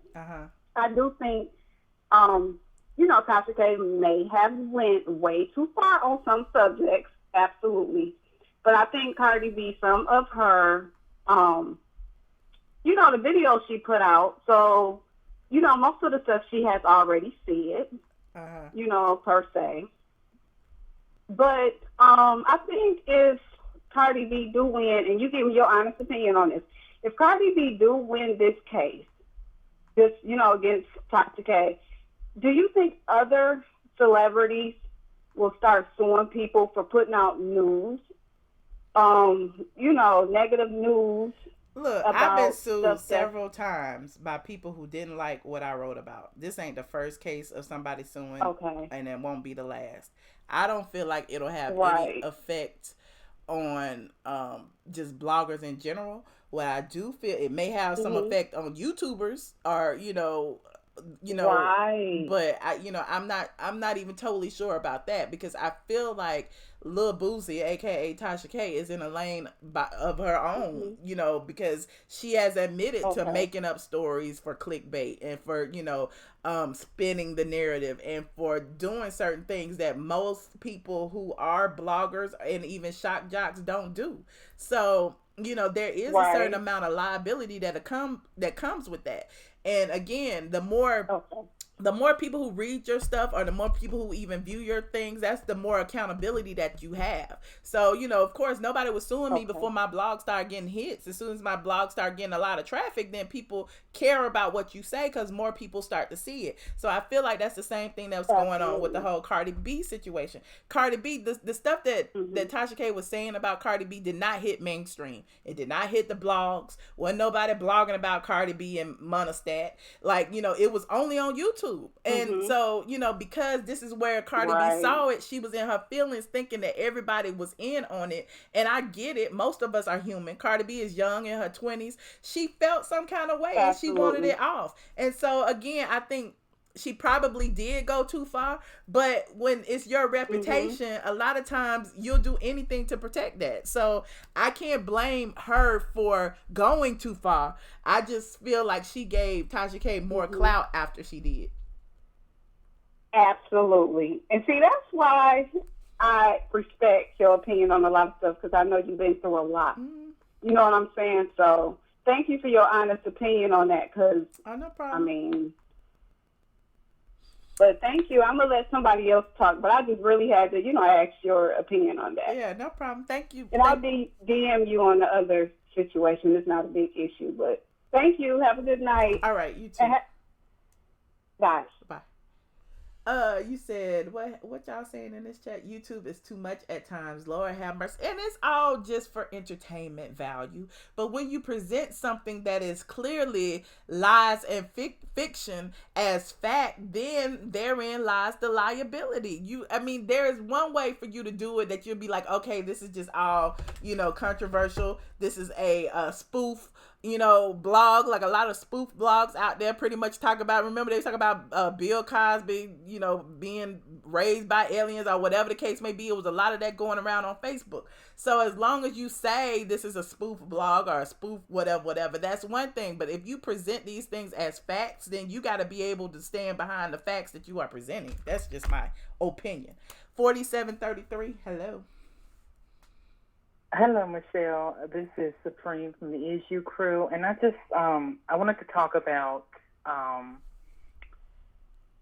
I do think, Tasha K may have went way too far on some subjects, absolutely. But I think Cardi B, some of her, the videos she put out, so, most of the stuff she has already said, per se. But I think if Cardi B do win, and you give me your honest opinion on this, if Cardi B do win this case, against Tasha K, do you think other celebrities will start suing people for putting out news? Negative news.
Look, I've been sued several times by people who didn't like what I wrote about. This ain't the first case of somebody suing, and it won't be the last. I don't feel like it'll have any effect on just bloggers in general. What I do feel, it may have some effect on YouTubers or but I'm not even totally sure about that, because I feel like Lil Boosie, aka Tasha K, is in a lane of her own, because she has admitted to making up stories for clickbait and for spinning the narrative and for doing certain things that most people who are bloggers and even shock jocks don't do. So there is a certain amount of liability that comes with that. And again, the more people who read your stuff, or the more people who even view your things, that's the more accountability that you have. So, of course, nobody was suing me before my blog started getting hits. As soon as my blog started getting a lot of traffic, then people care about what you say because more people start to see it. So I feel like that's the same thing that was going on with the whole Cardi B situation. Cardi B, the stuff that Tasha K was saying about Cardi B did not hit mainstream. It did not hit the blogs. Wasn't nobody blogging about Cardi B and Monostat. It was only on YouTube. And so, because this is where Cardi B saw it, she was in her feelings thinking that everybody was in on it. And I get it. Most of us are human. Cardi B is young, in her 20s. She felt some kind of way and she wanted it off. And so, again, I think she probably did go too far, but when it's your reputation, a lot of times you'll do anything to protect that. So I can't blame her for going too far. I just feel like she gave Tasha K more clout after she did.
Absolutely. And see, that's why I respect your opinion on a lot of stuff, because I know you've been through a lot. You know what I'm saying? So thank you for your honest opinion on that, because,
no problem.
But thank you. I'm going to let somebody else talk, but I just really had to, ask your opinion on that.
Yeah, no problem. Thank you.
And I'll DM you on the other situation. It's not a big issue, but thank you. Have a good night.
All right, you too.
Bye.
Bye. You said, what y'all saying in this chat? YouTube is too much at times. Lord have mercy. And it's all just for entertainment value. But when you present something that is clearly lies and fiction as fact, then therein lies the liability. There is one way for you to do it that you'll be like, okay, this is just all, controversial. This is a spoof, blog. Like a lot of spoof blogs out there pretty much talk about, remember they talk about Bill Cosby, being raised by aliens or whatever the case may be. It was a lot of that going around on Facebook. So as long as you say this is a spoof blog or a spoof whatever, that's one thing. But if you present these things as facts, then you got to be able to stand behind the facts that you are presenting. That's just my opinion. 4733, hello.
Hello, Michelle. This is Supreme from the Is You crew, and I just I wanted to talk about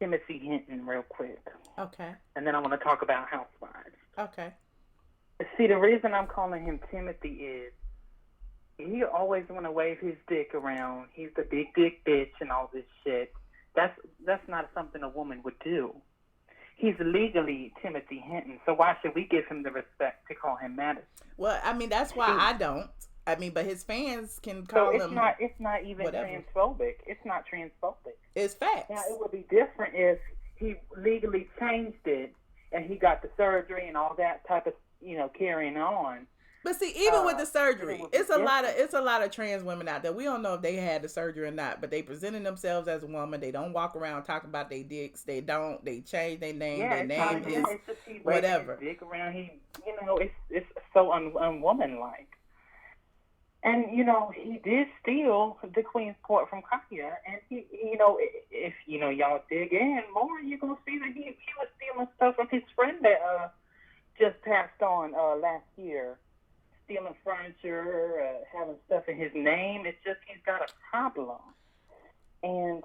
Timothy Hinton real quick.
Okay.
And then I want to talk about Housewives.
Okay.
See, the reason I'm calling him Timothy is he always want to wave his dick around. He's the big dick bitch and all this shit. that's not something a woman would do. He's legally Timothy Hinton, so why should we give him the respect to call him Madison?
Well, I mean, that's why I don't. I mean, but his fans can call him.
It's not even transphobic. It's not transphobic.
It's facts.
Now, it would be different if he legally changed it and he got the surgery and all that type of, carrying on.
But see, even with the surgery, it's a lot of trans women out there. We don't know if they had the surgery or not, but they presenting themselves as a woman. They don't walk around talking about their dicks. They don't. They change their name. Their name is whatever.
His dick around. It's so unwomanlike. And he did steal the Queen's Court from Khia, and he, if y'all dig in more, you're gonna see that he was stealing stuff from his friend that just passed on last year. Stealing furniture, having stuff in his name. It's just he's got a problem. And,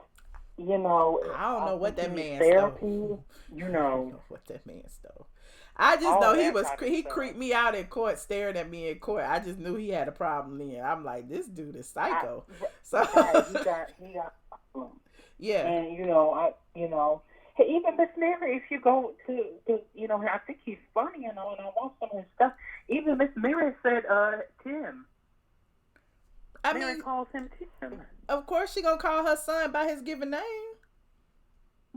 I don't know what that man stole.
I don't
know what that man stole. I just know he creeped me out in court, staring at me in court. I just knew he had a problem then. I'm like, this dude is psycho.
He got a problem.
Yeah.
And, hey, even Miss Mary, if you go to I think he's funny, and I watch some of his stuff. Even Miss Mary said, Tim. Mary calls him Tim.
Of course she gonna call her son by his given name.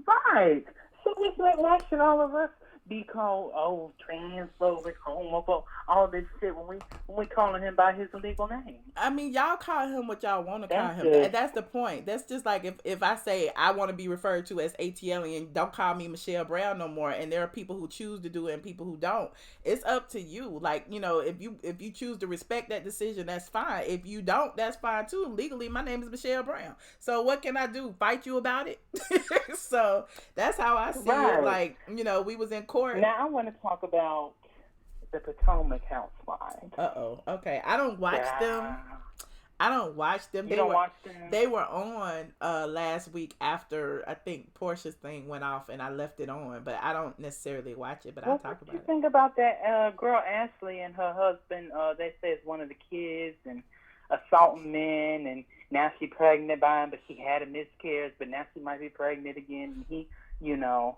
Right. So it's like, why should all of us be called, transphobic, homophobic, all this shit when we calling him by his legal name?
I mean, y'all call him what y'all want to call him. That's the point. That's just like if I say I want to be referred to as ATLien, don't call me Michelle Brown no more. And there are people who choose to do it and people who don't. It's up to you. Like, if you choose to respect that decision, that's fine. If you don't, that's fine too. Legally, my name is Michelle Brown. So what can I do? Fight you about it? So that's how I see it. Like, we was in court.
Now I want to talk about the Potomac Housewives.
Okay. I don't watch them.
You don't watch them?
They were on last week after I think Portia's thing went off, and I left it on. But I don't necessarily watch it. But I'll talk about it.
What do you think about that girl Ashley and her husband? They say it's one of the kids and assaulting men, and now she's pregnant by him, but she had a miscarriage, but now she might be pregnant again. And he.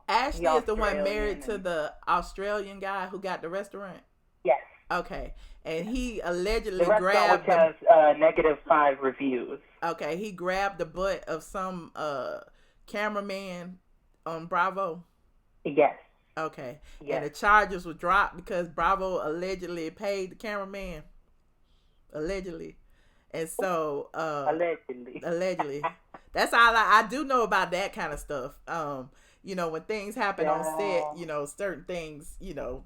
Ashley is the one married to the Australian guy who got the restaurant?
Yes.
Okay. And he allegedly
the
grabbed...
which has -5 reviews.
Okay. He grabbed the butt of some cameraman on Bravo?
Yes.
Okay.
Yes.
And the charges were dropped because Bravo allegedly paid the cameraman. Allegedly. And so... Allegedly. That's all I do know about that kind of stuff. When things happen on set, certain things,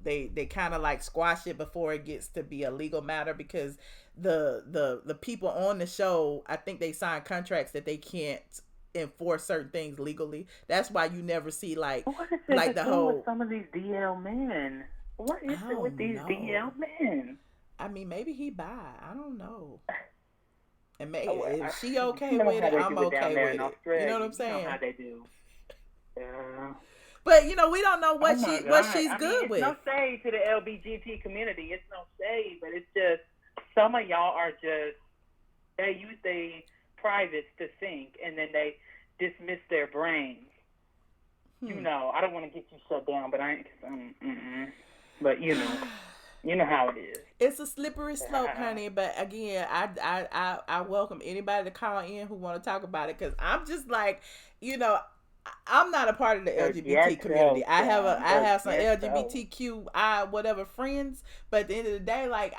they kind of like squash it before it gets to be a legal matter because the people on the show, I think they sign contracts that they can't enforce certain things legally. That's why you never see like the whole
with some of these DL men. What is it with these DL men?
I mean, maybe he bi. I don't know. And maybe if she okay with it, I'm okay with it. You know what I'm saying?
You know how they do. Yeah.
But we don't know what she's good with.
It's no shade to the LGBT community. It's no shade, but it's just some of y'all are just they use their privates to think, and then they dismiss their brains. I don't want to get you shut down, but but you know how it is.
It's a slippery slope, honey. But again, I welcome anybody to call in who want to talk about it because I'm just like, I'm not a part of the LGBT community. I have some LGBTQI whatever friends, but at the end of the day, like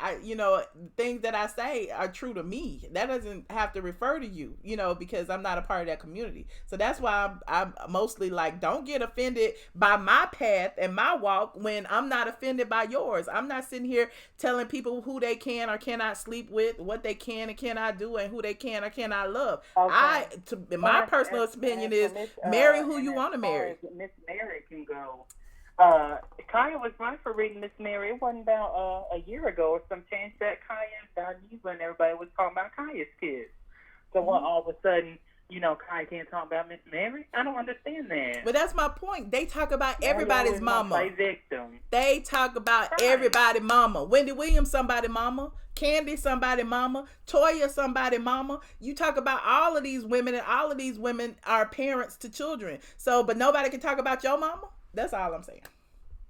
things that I say are true to me. That doesn't have to refer to you, because I'm not a part of that community. So that's why I'm mostly like, don't get offended by my path and my walk when I'm not offended by yours. I'm not sitting here telling people who they can or cannot sleep with, what they can and cannot do, and who they can or cannot love. Okay. My personal opinion is marry who you want to marry.
Miss Mary can go. Khia was right for reading Miss Mary. It wasn't about a year ago or some change that Khia and Dineva and everybody was talking about Khia's kids. So all of a sudden, Kai can't talk about Miss Mary? I don't understand that.
But that's my point. They talk about everybody's mama.
Play victim.
They talk about everybody's mama. Wendy Williams, somebody mama. Candy, somebody mama. Toya, somebody mama. You talk about all of these women, and all of these women are parents to children. So, but nobody can talk about your mama? That's all I'm saying.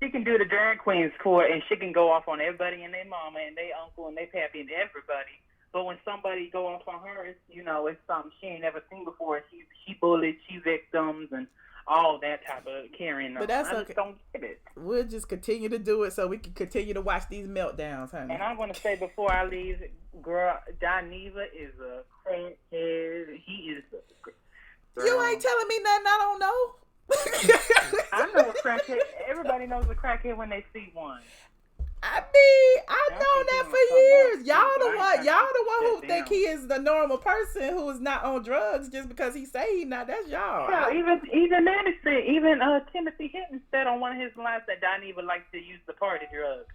She can do the drag queens court, and she can go off on everybody and their mama and their uncle and their pappy and everybody. But when somebody go off on her, it's something she ain't never seen before. She bullied, she victims, and all that type of carrying on.
But that's
I
okay.
just don't get it.
We'll just continue to do it so we can continue to watch these meltdowns, honey.
And I want to say before I leave, girl, Dineva is a crackhead. He is a girl.
You ain't telling me nothing I don't know.
I know a crackhead. Everybody knows a crackhead when they see one.
I mean, I've known that for years. Y'all the one who think he is the normal person who is not on drugs just because he say he not. That's y'all.
Yeah, even Madison, even Timothy Hinton said on one of his lines that Dineva likes to use the party drug.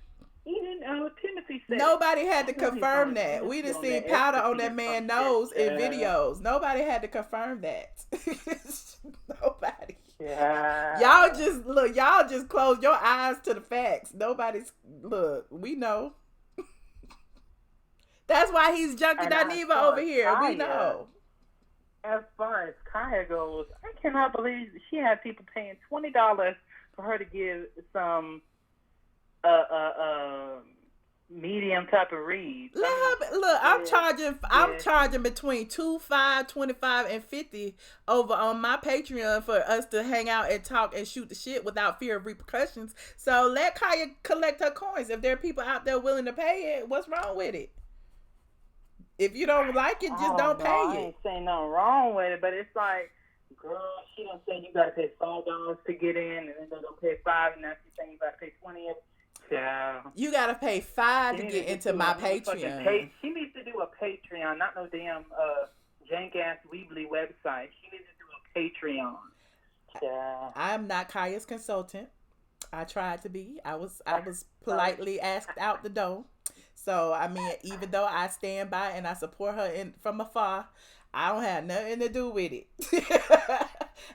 Even Timothy said.
Nobody had to confirm that. We just seen powder on that man's nose in videos. Nobody had to confirm that. Nobody.
Yeah.
Y'all just close your eyes to the facts. We know. That's why he's junkie Dineva over here. We know.
As far as Khia goes, I cannot believe she had people paying $20 for her to give some medium type of read.
I'm charging between $2, $5, $25, and $50 over on my Patreon for us to hang out and talk and shoot the shit without fear of repercussions. So let Khia collect her coins. If there are people out there willing to pay it, what's wrong with it? If you don't like it, just don't pay it.
I ain't saying nothing wrong with it, but it's like, girl, she done said you gotta pay $5 to get in, and then they're gonna pay $5, and now she's saying you gotta pay $20. Yeah.
You gotta pay $5 to get into my Patreon.
She needs to do a Patreon, not no damn jank ass Weebly website. She needs to do a Patreon. Yeah.
I am not Khia's consultant. I tried to be. I was politely asked out the door. So I mean, even though I stand by and I support her from afar, I don't have nothing to do with it.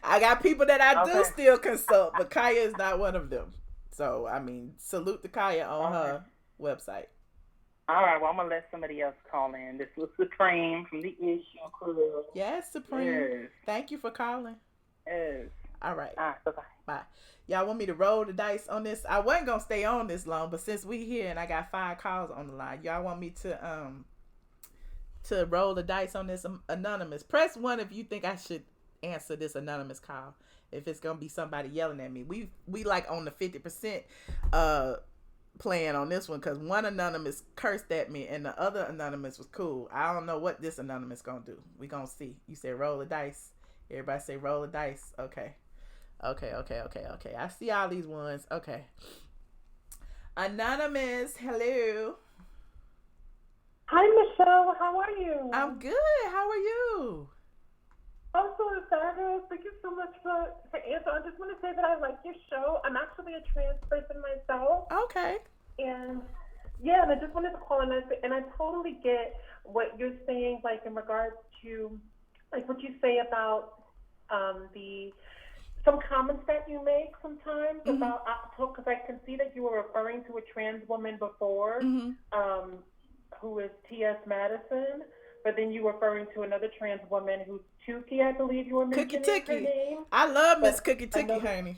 I got people that I do still consult, but Khia is not one of them. So, I mean, salute to Khia on her website.
All right, well, I'm going to let somebody else call in. This was Supreme from the Issue Crew.
Yes, Supreme. Yes. Thank you for calling.
Yes.
All right.
All right, bye-bye.
Bye. Y'all want me to roll the dice on this? I wasn't going to stay on this long, but since we here and I got 5 calls on the line, y'all want me to roll the dice on this anonymous? Press 1 if you think I should answer this anonymous call. If it's gonna be somebody yelling at me, we like on the 50% plan on this one because one anonymous cursed at me and the other anonymous was cool. I don't know what this anonymous gonna do. We gonna see. You say roll the dice. Everybody say roll the dice. Okay. I see all these ones. Okay. Anonymous, hello.
Hi, Michelle. How are you?
I'm good. How are you?
I'm doing fabulous. Thank you so much for answering. I just want to say that I like your show. I'm actually a trans person myself.
Okay.
And yeah, and I just wanted to call and I totally get what you're saying, like in regards to like what you say about some comments that you make sometimes about, because I can see that you were referring to a trans woman before, who is TS Madison. But then you were referring to another trans woman who's Tookie, I believe you were mentioning her name.
I love Miss Cookie Tookie, honey.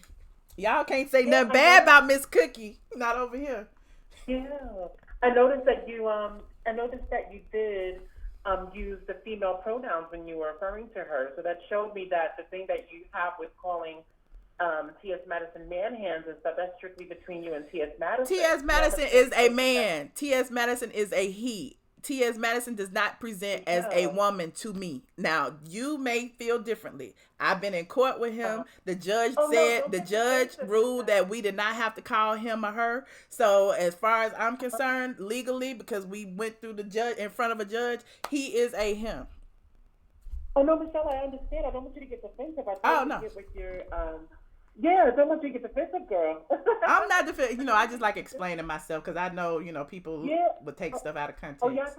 Y'all can't say nothing bad about Miss Cookie. Not over here.
Yeah. I noticed that you did use the female pronouns when you were referring to her. So that showed me that the thing that you have with calling T.S. Madison man hands and stuff, that's strictly between you and T.S. Madison.
T.S. Madison is a man. T.S. Madison is a he. T.S. Madison does not present as a woman to me. Now, you may feel differently. I've been in court with him. The judge ruled that we did not have to call him or her. So as far as I'm concerned, legally, because we went through the judge in front of a judge, he is a him.
Oh, no, Michelle, I understand. I don't want you to get defensive. I totally get what Yeah, don't let you get defensive, girl.
I'm not defensive. You know, I just like explaining myself because I know, you know, people would take stuff out of context.
Oh, yeah,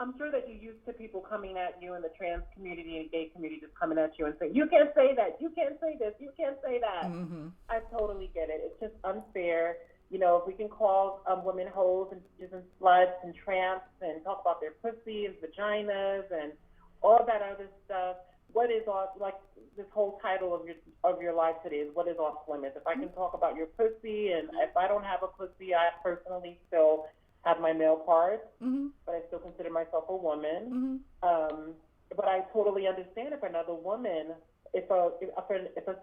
I'm sure that you're used to people coming at you in the trans community and gay community just coming at you and saying, you can't say that, you can't say this, you can't say that.
Mm-hmm.
I totally get it. It's just unfair. You know, if we can call women hoes and bitches and sluts and tramps and talk about their pussy and vaginas and all that other stuff, what is off, like this whole title of your life today is what is off limits. If I can talk about your pussy, and if I don't have a pussy, I personally still have my male parts, but I still consider myself a woman. But I totally understand if another woman, if a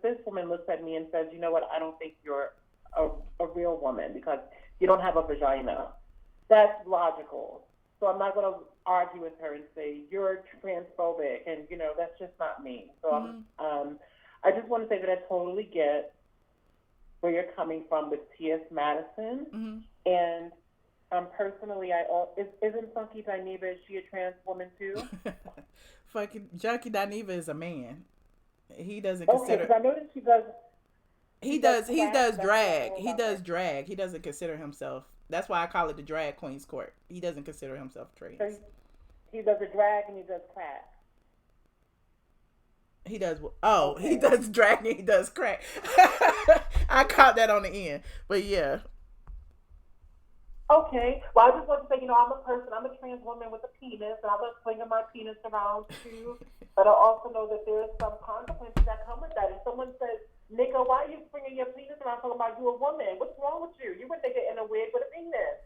cis woman looks at me and says, you know what, I don't think you're a real woman because you don't have a vagina. That's logical. So I'm not going to argue with her and say, you're transphobic, and, you know, that's just not me. So I just want to say that I totally get where you're coming from with TS Madison. And personally, isn't Funky Dineva, is she a trans woman too?
Junkie Dineva is a man. He doesn't consider...
Okay, I noticed she does...
He does drag. He does drag. He doesn't consider himself. That's why I call it the drag queen's court. He doesn't consider himself trans.
So he does a drag and he does crack.
He does. Oh, he does drag and he does crack. I caught that on the end, but yeah.
Okay. Well, I just want to say, you know, I'm a trans woman with a penis, and I love swinging my penis around too. But I also know that there is some consequences that come with that. If someone says, nigga, why are you swinging your penis around talking about you a woman? What's wrong with you? You a nigga in a wig with a penis.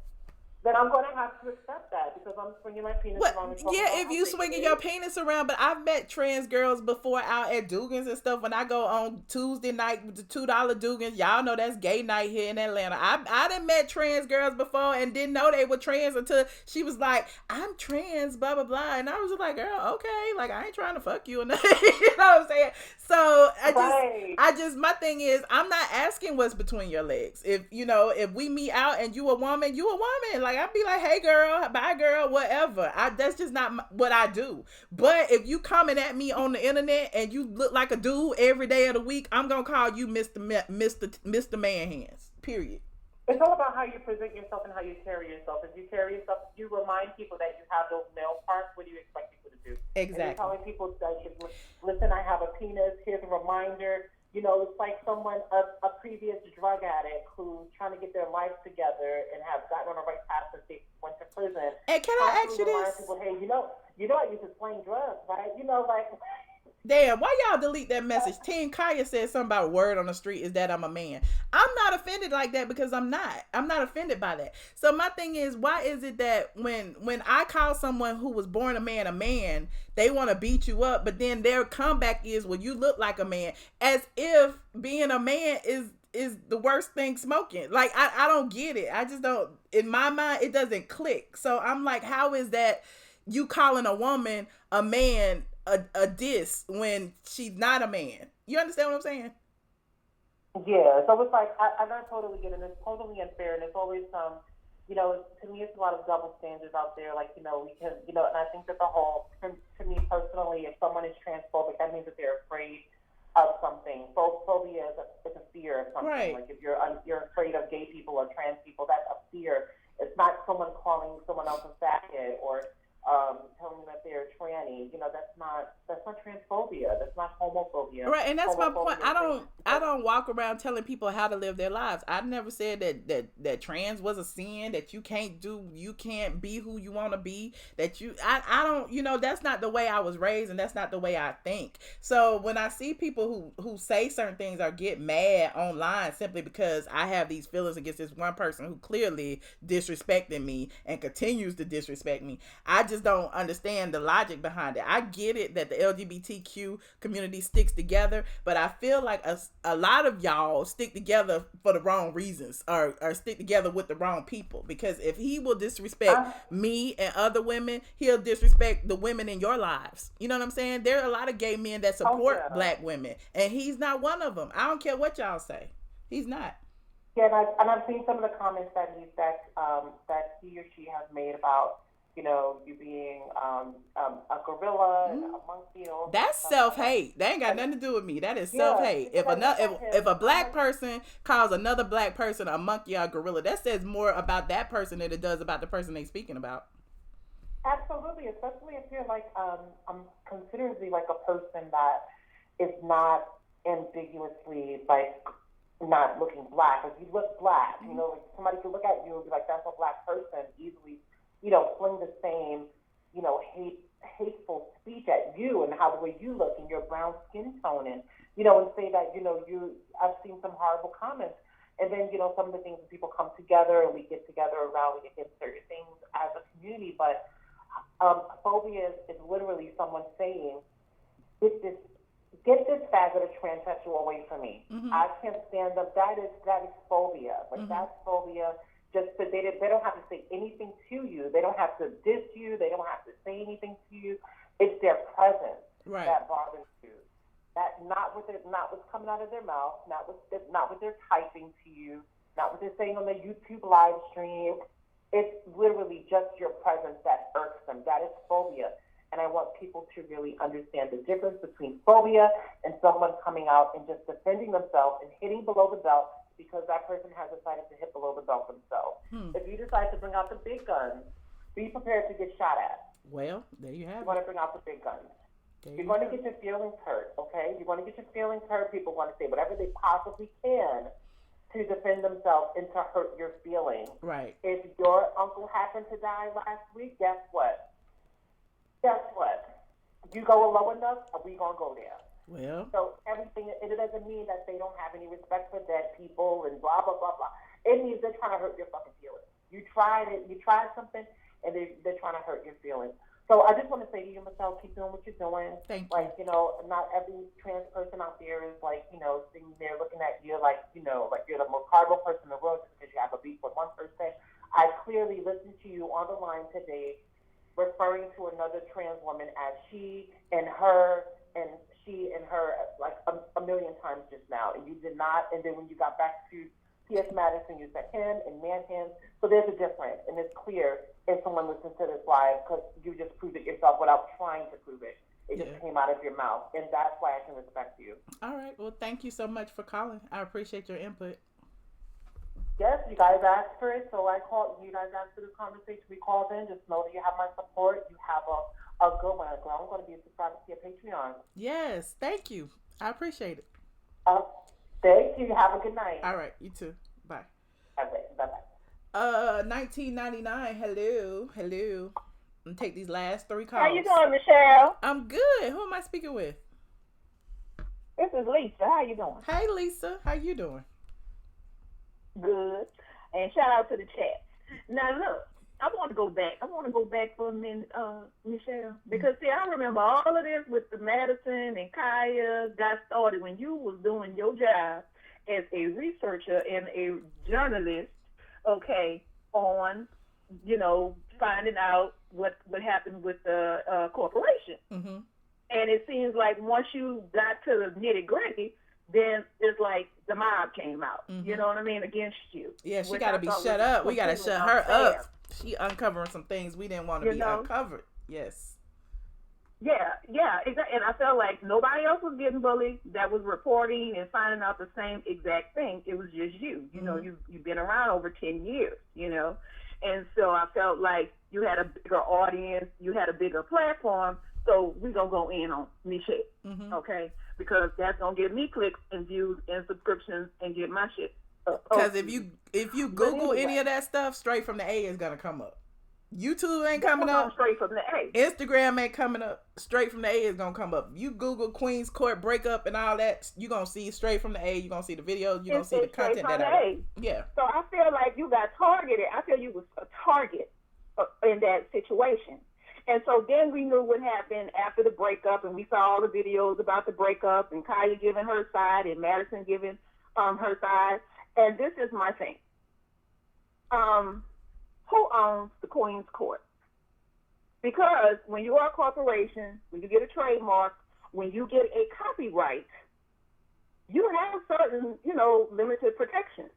Then I'm going to have to accept that because I'm swinging my penis around. And
yeah, if you swinging your penis around, but I've met trans girls before out at Dugan's and stuff. When I go on Tuesday night with the $2 Dugan's, y'all know that's gay night here in Atlanta. I done met trans girls before and didn't know they were trans until she was like, I'm trans, blah, blah, blah. And I was just like, girl, okay, like I ain't trying to fuck you or nothing. You know what I'm saying? So I just, my thing is, I'm not asking what's between your legs. If, you know, if we meet out and you a woman, you a woman. Like, I'd be like, hey girl, bye girl, whatever. That's just not what I do. But if you coming at me on the internet and you look like a dude every day of the week, I'm gonna call you Mr. Man Hands. Period.
It's all about how you present yourself and how you carry yourself. If you carry yourself, you remind people that you have those male parts. What do you expect people to do?
Exactly.
And you're telling people that, listen, I have a penis. Here's a reminder. You know, it's like someone, a previous drug addict who's trying to get their life together and have gotten on the right path since they went to prison.
And can I ask you this?
People, hey, you know, I used to sling drugs, right? You know, like...
Damn, why y'all delete that message? Team Khia said something about word on the street is that I'm a man. I'm not offended like that because I'm not. I'm not offended by that. So my thing is, why is it that when I call someone who was born a man, they want to beat you up, but then their comeback is, well, you look like a man, as if being a man is the worst thing smoking. Like, I don't get it. I just don't, in my mind, it doesn't click. So I'm like, how is that you calling a woman a man a diss when she's not a man? You understand what I'm saying?
Yeah, so it's like, I totally get it. It's totally unfair, and it's always, you know, to me, it's a lot of double standards out there. Like, you know, we can, you know, and I think that the whole, to me personally, if someone is transphobic, that means that they're afraid of something. Phobia is a fear of something. Right. Like if you're afraid of gay people or trans people, that's a fear. It's not someone calling someone else a faggot or telling them that they're tranny. You know, that's not transphobia. That's not homophobia.
Right, and that's my point. I don't walk around telling people how to live their lives. I never said that trans was a sin, that you can't be who you want to be, that I don't, you know, that's not the way I was raised and that's not the way I think. So when I see people who say certain things or get mad online simply because I have these feelings against this one person who clearly disrespected me and continues to disrespect me, I just don't understand the logic behind it. I get it that the LGBTQ community sticks together, but I feel like a lot of y'all stick together for the wrong reasons or stick together with the wrong people. Because if he will disrespect me and other women, he'll disrespect the women in your lives. You know what I'm saying? There are a lot of gay men that support black women, and he's not one of them. I don't care what y'all say. He's not.
Yeah, and I've seen some of the comments that he or she has made about you know, you being a gorilla and a monkey. And
that's self-hate. That ain't got nothing to do with me. That is self-hate. If a black person calls another black person a monkey or a gorilla, that says more about that person than it does about the person they speaking about.
Absolutely, especially if you're like considered to be like a person that is not ambiguously like not looking black. Like you look black, you know, like somebody could look at you and be like, that's a black person, easily, you know, fling the same, you know, hateful speech at you and how the way you look and your brown skin tone and, you know, and say that, you know, I've seen some horrible comments. And then, you know, some of the things that people come together and we get together around, we get certain things as a community, but phobia is literally someone saying, get this faggot or transsexual away from me. I can't stand them. That is phobia. Like that's phobia. Just that they don't have to say anything to you. They don't have to diss you. They don't have to say anything to you. It's their presence that bothers you. That not what's coming out of their mouth, not what they're typing to you, not what they're saying on the YouTube live stream. It's literally just your presence that irks them. That is phobia. And I want people to really understand the difference between phobia and someone coming out and just defending themselves and hitting below the belt because that person has decided to hit below the belt themselves. If you decide to bring out the big guns, be prepared to get shot at.
Well, there you have it.
You want to bring out the big guns. You're going to get your feelings hurt, okay? You're going to get your feelings hurt. People want to say whatever they possibly can to defend themselves and to hurt your feelings.
Right.
If your uncle happened to die last week, guess what? You go low enough, we gonna go there.
Well.
So everything, it doesn't mean that they don't have any respect for dead people and blah blah blah blah. It means they're trying to hurt your fucking feelings. You tried something, and they're trying to hurt your feelings. So I just want to say to you, Michelle, keep doing what you're doing.
Thank you.
Like, you know, not every trans person out there is like, you know, sitting there looking at you like, you know, like you're the most horrible person in the world just because you have a beef with one person. I clearly listened to you on the line today referring to another trans woman as she and her like a million times just now. And you did not, and then when you got back to TS Madison, you said him and man him. So there's a difference, and it's clear if someone listens to this live because you just proved it yourself without trying to prove it. It just came out of your mouth, and that's why I can respect you.
All right. Well, thank you so much for calling. I appreciate your input.
Yes, you guys asked for it, so I called. You guys asked for this conversation. We called in. Just know that you have my support. You have a good one. Girl, I'm going to be a subscriber to your Patreon.
Yes, thank you. I appreciate it.
Thank you. Have a good night.
All right, you too. Bye.
Okay, bye-bye.
1999. Hello. I'm gonna take these last 3 calls.
How you doing, Michelle?
I'm good. Who am I speaking with?
This is Lisa. How you doing?
Hey, Lisa. How you doing?
Good. And shout out to the chat. Now look, I want to go back for a minute, Michelle, because see, I remember all of this with the Madison and Khia got started when you was doing your job as a researcher and a journalist, okay, on, you know, finding out what happened with the corporation.
Mm-hmm.
And it seems like once you got to the nitty gritty, then it's like the mob came out. You know what I mean, against you.
Yeah, she got to be shut up. We got to shut her up. She uncovering some things we didn't want to be uncovered. Yes.
Yeah, exactly. And I felt like nobody else was getting bullied that was reporting and finding out the same exact thing. It was just you. You know, you've been around over 10 years, you know. And so I felt like you had a bigger audience, you had a bigger platform, so we're going to go in on me shit, okay? Because that's going to get me clicks and views and subscriptions and get my shit up.
Because if you Google any of that stuff, straight from the A is going to come up. YouTube ain't coming up.
Straight from the A.
Instagram ain't coming up. Straight from the A is going to come up. You Google Queen's Court breakup and all that, you're going to see straight from the A. You're going to see the videos. You're going to see the content that I Yeah.
So I feel like you got targeted. I feel you was a target in that situation. And so then we knew what happened after the breakup, and we saw all the videos about the breakup, and Khia giving her side, and Madison giving her side. And this is my thing. Who owns the Queen's Court? Because when you are a corporation, when you get a trademark, when you get a copyright, you have certain, limited protections.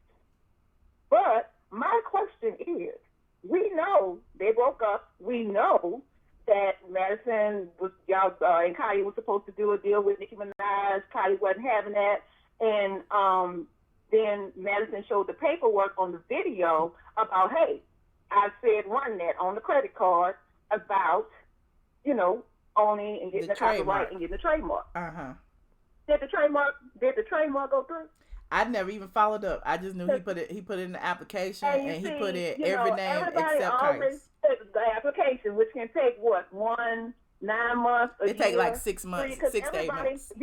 But my question is, we know they broke up. We know that Madison was, and Kylie was supposed to do a deal with Nicki Minaj. Kylie wasn't having that. And then Madison showed the paperwork on the video about, hey, I said run that on the credit card about, owning and getting the copyright and getting the trademark. Did the trademark go through?
I never even followed up. I just knew he put it in the application, and he put in every name except Kai's.
The application, which can take 9 months.
It take like 6 months, 6 to 8 months.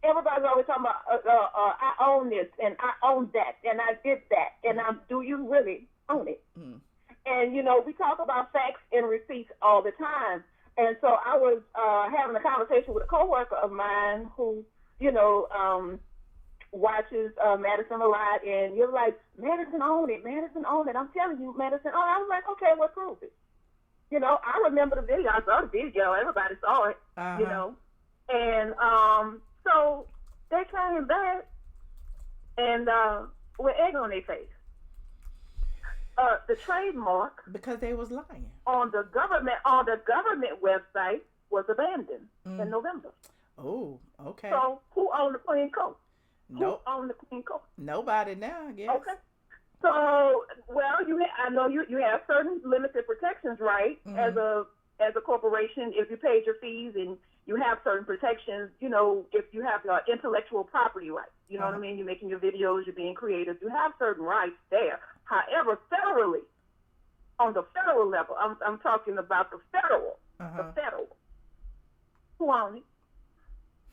Everybody's always talking about I own this and I own that and I did that and do you really own it? And we talk about facts and receipts all the time. And so I was having a conversation with a coworker of mine who watches Madison a lot, and you're like, Madison owned it. I'm telling you, Madison owned it. I was like, okay, what proves it? I remember the video. I saw the video. Everybody saw it, And so they came back and with egg on their face. The trademark,
because they was lying
on the government website, was abandoned in November.
Oh, okay.
So who owned the clean coat?
Nope.
Who owned the clean coat?
Nobody now, I guess.
Okay. So, I know you have certain limited protections, right? As a corporation, if you paid your fees and you have certain protections, if you have intellectual property rights, you know what I mean? You're making your videos, you're being creative, you have certain rights there. However, federally, on the federal level, I'm talking about the federal, who owns it?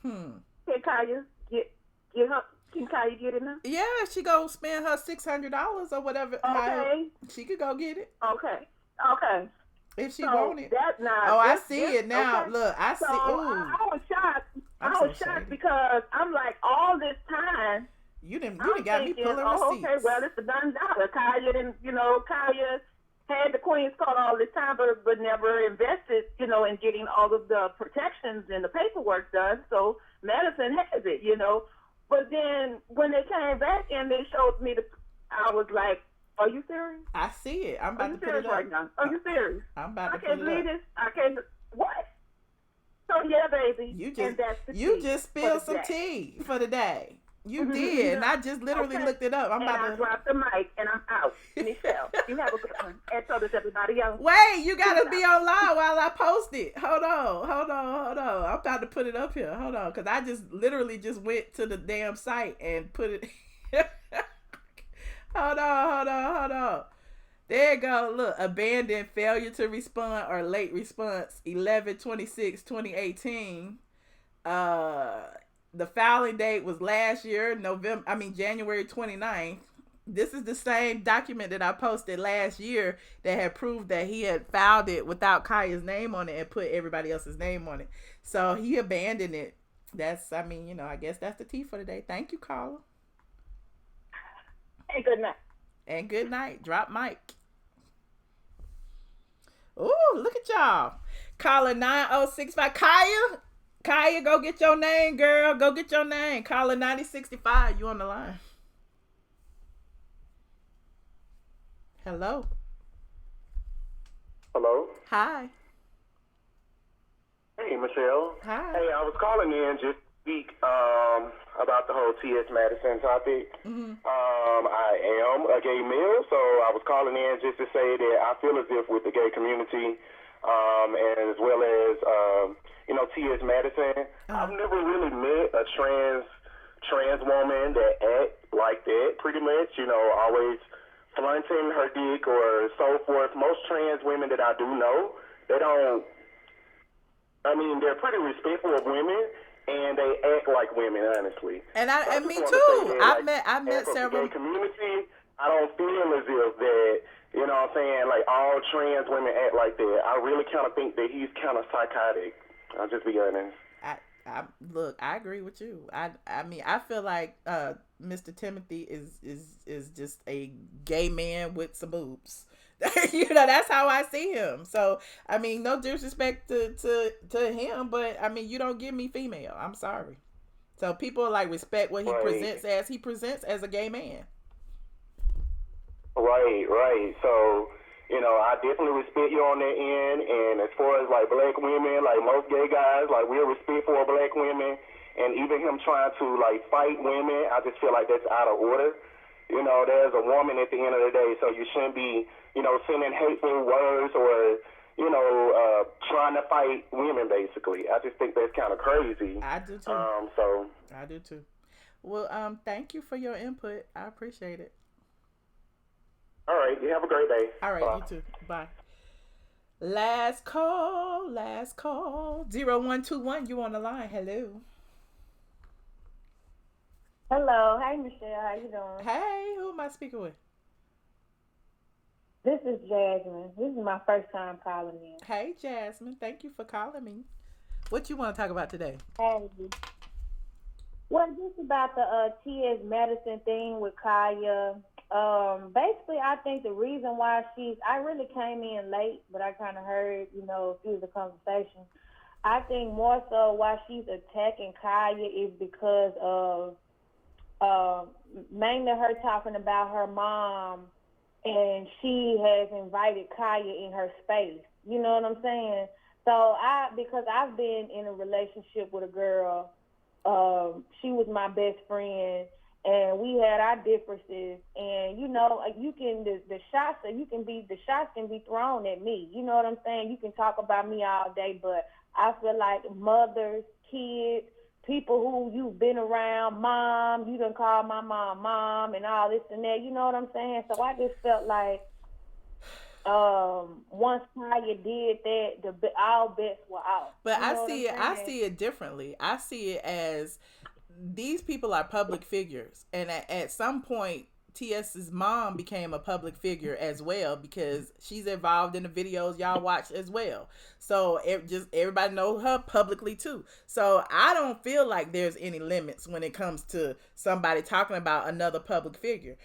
Can Kaya get her? Can Kaya get it now?
Yeah, she go spend her $600 or whatever.
Okay.
She could go get it.
Okay.
If she want it. I see it now.
Okay.
Look, I see. Ooh.
I was shocked. I was shocked because I'm like, all this time.
You didn't got me pulling receipts.
Okay, well, it's a done dollar. Kaya didn't, Kaya had the Queen's Court all this time, but never invested, in getting all of the protections and the paperwork done. So Madison has it, But then when they came back and they showed me I was like, are you serious?
I see it. I'm about to put it up
right now. Are you serious?
I'm about to put it up.
I can't believe this. I can't. What? So yeah, baby.
You just spilled some tea for the day. You did, and I just literally looked it up. I
dropped the mic, and I'm out. Michelle, you have a good one. And so does everybody else.
Wait, you gotta be on live while I post it. Hold on. I'm about to put it up here. Hold on, because I just literally just went to the damn site and put it. Hold on. There you go. Look, abandoned, failure to respond, or late response, 11/26/2018. The filing date was last year, January 29th. This is the same document that I posted last year that had proved that he had filed it without Kaya's name on it and put everybody else's name on it. So he abandoned it. That's, I guess that's the tea for today. Thank you, caller.
Hey, good night.
And good night. Drop mic. Ooh, look at y'all. Caller 9065. Kaya, go get your name, girl. Go get your name. Caller 9065. You on the line. Hello.
Hello.
Hi.
Hey, Michelle.
Hi.
Hey, I was calling in just to speak about the whole TS Madison topic. I am a gay male, so I was calling in just to say that I feel as if with the gay community, and as well as TS Madison, I've never really met a trans woman that act like that. Pretty much, always flaunting her dick or so forth. Most trans women that I do know, they don't. They're pretty respectful of women, and they act like women, honestly.
And me too. I've met several.
The gay community, I don't feel as if that, like all trans women act like that. I really kind of think that he's kind of psychotic. I'll just be honest.
Look, I agree with you. I feel like Mr. Timothy is just a gay man with some boobs. That's how I see him. So, no disrespect to him, but you don't give me female. I'm sorry. So people respect what he presents as. He presents as a gay man.
Right. So, I definitely respect you on that end. And as far as like black women, like most gay guys, like we're respectful of black women. And even him trying to like fight women, I just feel like that's out of order. There's a woman at the end of the day, so you shouldn't be, sending hateful words or, trying to fight women, basically. I just think that's kind of crazy.
I do too. I do too. Well, thank you for your input. I appreciate it.
All right. You have a great day.
All right. Bye. You too. Bye. Last call. 0121. You on the line. Hello.
Hello. Hey, Michelle. How you doing?
Hey. Who am I speaking with?
This is Jasmine. This is my first time calling in.
Hey, Jasmine. Thank you for calling me. What you want to talk about today?
Hey. Well, just about the TS Madison thing with Khia. Basically, I think the reason why I really came in late, but I kind of heard, through the conversation. I think more so why she's attacking Khia is because of mainly her talking about her mom, and she has invited Khia in her space. You know what I'm saying? So because I've been in a relationship with a girl, she was my best friend, and we had our differences, and the shots can be thrown at me. You know what I'm saying? You can talk about me all day, but I feel like mothers, kids, people who you've been around, mom, you done call my mom, and all this and that. You know what I'm saying? So I just felt like once Khia did that, all bets were out.
But I see it differently. I see it as these people are public figures, and at some point TS's mom became a public figure as well, because she's involved in the videos y'all watch as well. So everybody know her publicly too. So I don't feel like there's any limits when it comes to somebody talking about another public figure.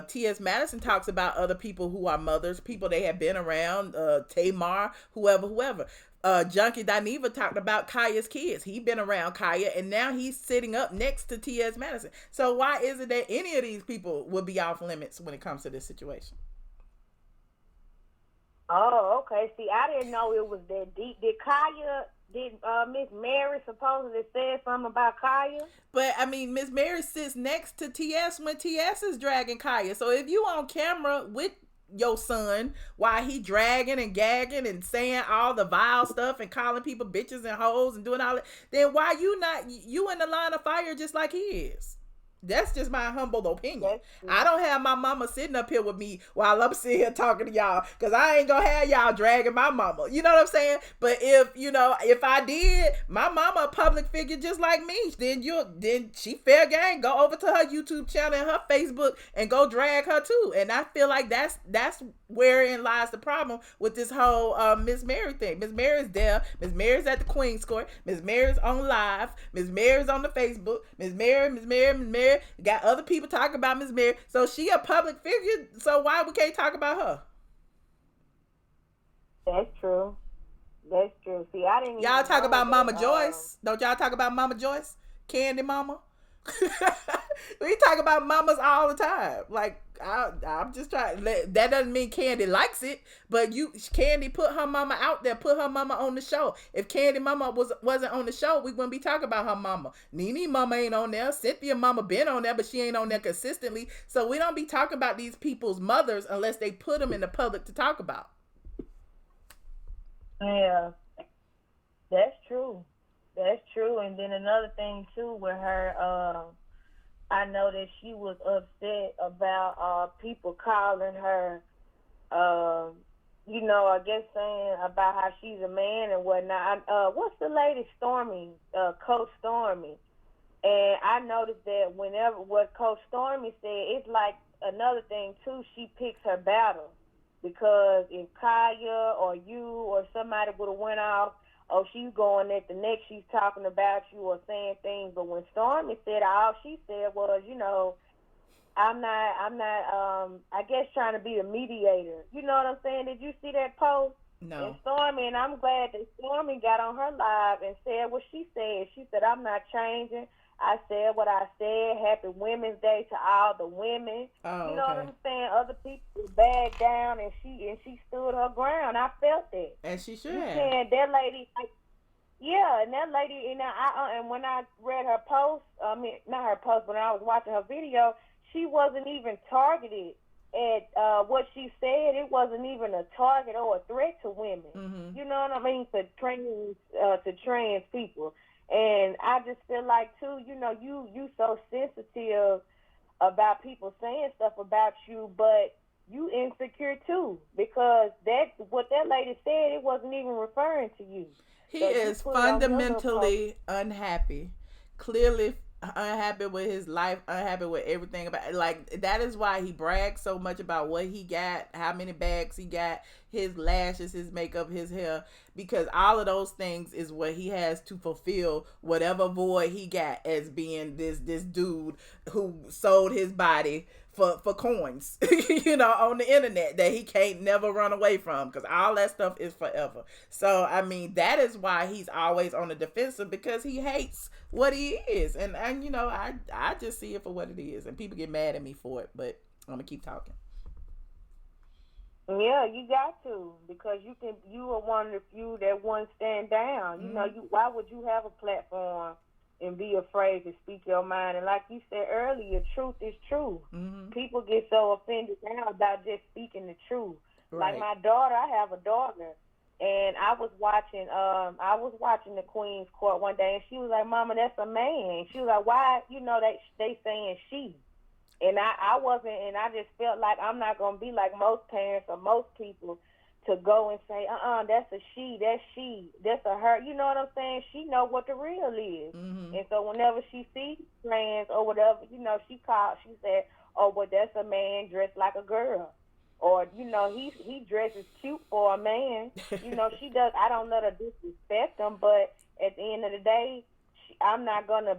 TS Madison talks about other people who are mothers, people they have been around, Tamar, whoever. Junkie Dineva talked about Khia's kids. He been around Khia, and now he's sitting up next to T.S. Madison. So why is it that any of these people would be off limits when it comes to this situation?
Oh, okay. See, I didn't know it was that deep. Did Miss Mary supposedly say something about Khia?
But, I mean, Miss Mary sits next to T.S. when T.S. is dragging Khia. So if you on camera with your son while he dragging and gagging and saying all the vile stuff and calling people bitches and hoes and doing all that, then why you in the line of fire just like he is? That's just my humble opinion. I don't have my mama sitting up here with me while I'm sitting here talking to y'all, because I ain't gonna have y'all dragging my mama. You know what I'm saying? But if I did, my mama a public figure just like me, then she fair game. Go over to her YouTube channel and her Facebook and go drag her too. And I feel like that's wherein lies the problem with this whole Miss Mary thing. Miss Mary's there. Miss Mary's at the Queen's Court. Miss Mary's on live. Miss Mary's on the Facebook. Miss Mary. Got other people talking about Miss Mary. So she a public figure. So why we can't talk about her?
That's true. See, I didn't.
Y'all talk about Mama Joyce. Don't y'all talk about Mama Joyce? Candy Mama. We talk about mamas all the time. Like I'm just trying. That doesn't mean Candy likes it, but Candy put her mama out there, put her mama on the show. If Candy mama wasn't on the show, we wouldn't be talking about her mama. Nene mama ain't on there. Cynthia mama been on there, but she ain't on there consistently. So we don't be talking about these people's mothers unless they put them in the public to talk about.
Yeah, that's true. And then another thing too with her, I know that she was upset about people calling her, I guess saying about how she's a man and whatnot. What's the lady, Stormy, Coach Stormy? And I noticed that whenever what Coach Stormy said, it's like another thing too, she picks her battle. Because if Khia or you or somebody would have went off, she's going at the next, she's talking about you or saying things. But when Stormy said, all she said was, I'm not, I guess trying to be a mediator. You know what I'm saying? Did you see that post?
No.
And Stormy, and I'm glad that Stormy got on her live and said what she said. She said, I'm not changing. I said what I said. Happy Women's Day to all the women.
Oh,
you know
okay.
what I'm saying? Other people bagged down, and she stood her ground. I felt it.
And she should
You
have.
can, that lady, like, yeah, and that lady, and when I read her post, I mean, not her post, but when I was watching her video, she wasn't even targeted at what she said. It wasn't even a target or a threat to women.
Mm-hmm.
You know what I mean? To trans people. And I just feel like, too, you so sensitive about people saying stuff about you, but you insecure, too, because what that lady said, it wasn't even referring to you.
He
So
is fundamentally unhappy. Clearly unhappy with his life, unhappy with everything about it. Like, that is why he brags so much about what he got, how many bags he got, his lashes, his makeup, his hair, because all of those things is what he has to fulfill whatever void he got as being this dude who sold his body for coins, on the internet that he can't never run away from, because all that stuff is forever. So, I mean, that is why he's always on the defensive, because he hates what he is. And I just see it for what it is. And people get mad at me for it, but I'm going to keep talking.
Yeah, you got to, because you are one of the few that won't stand down.
Mm-hmm.
Why would you have a platform and be afraid to speak your mind? And like you said earlier, truth is true.
Mm-hmm.
People get so offended now about just speaking the truth.
Right.
Like my daughter, I have a daughter, and I was watching the Queen's Court one day, and she was like, "Mama, that's a man." She was like, "Why? They saying she." And I wasn't, and I just felt like I'm not gonna be like most parents or most people to go and say, that's a she, that's a her. You know what I'm saying? She know what the real is.
Mm-hmm.
And so whenever she sees trans or whatever, she said, "Oh, but that's a man dressed like a girl." Or, he dresses cute for a man. She does. I don't let her disrespect him, but at the end of the day, I'm not gonna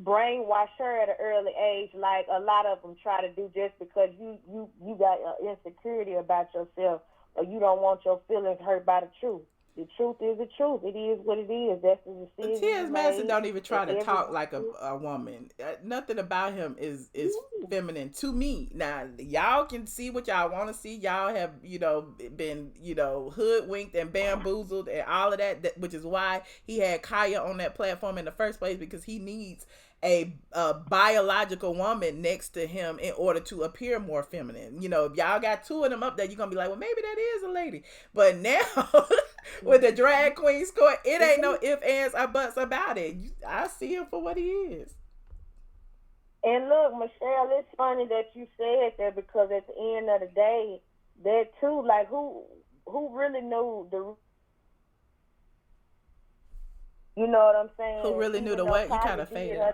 brainwash her at an early age like a lot of them try to do, just because you got insecurity about yourself, or you don't want your feelings hurt by the truth. The truth is the truth. It is what it is. That's the decision.
TS Madison don't even try to talk like a woman. Nothing about him is feminine to me. Now, y'all can see what y'all want to see. Y'all have, been, hoodwinked and bamboozled and all of that, which is why he had Khia on that platform in the first place, because he needs a biological woman next to him in order to appear more feminine. If y'all got two of them up there, you're gonna be like, well, maybe that is a lady. But now with the drag queen score, it ain't no ifs, ands, or buts about it. I see him for what he is.
And look, Michelle, it's funny that you said that, because at the end of the day, that too, like, who really knew the. You know what I'm saying?
Who really knew the what? You kind of faded.
Yeah,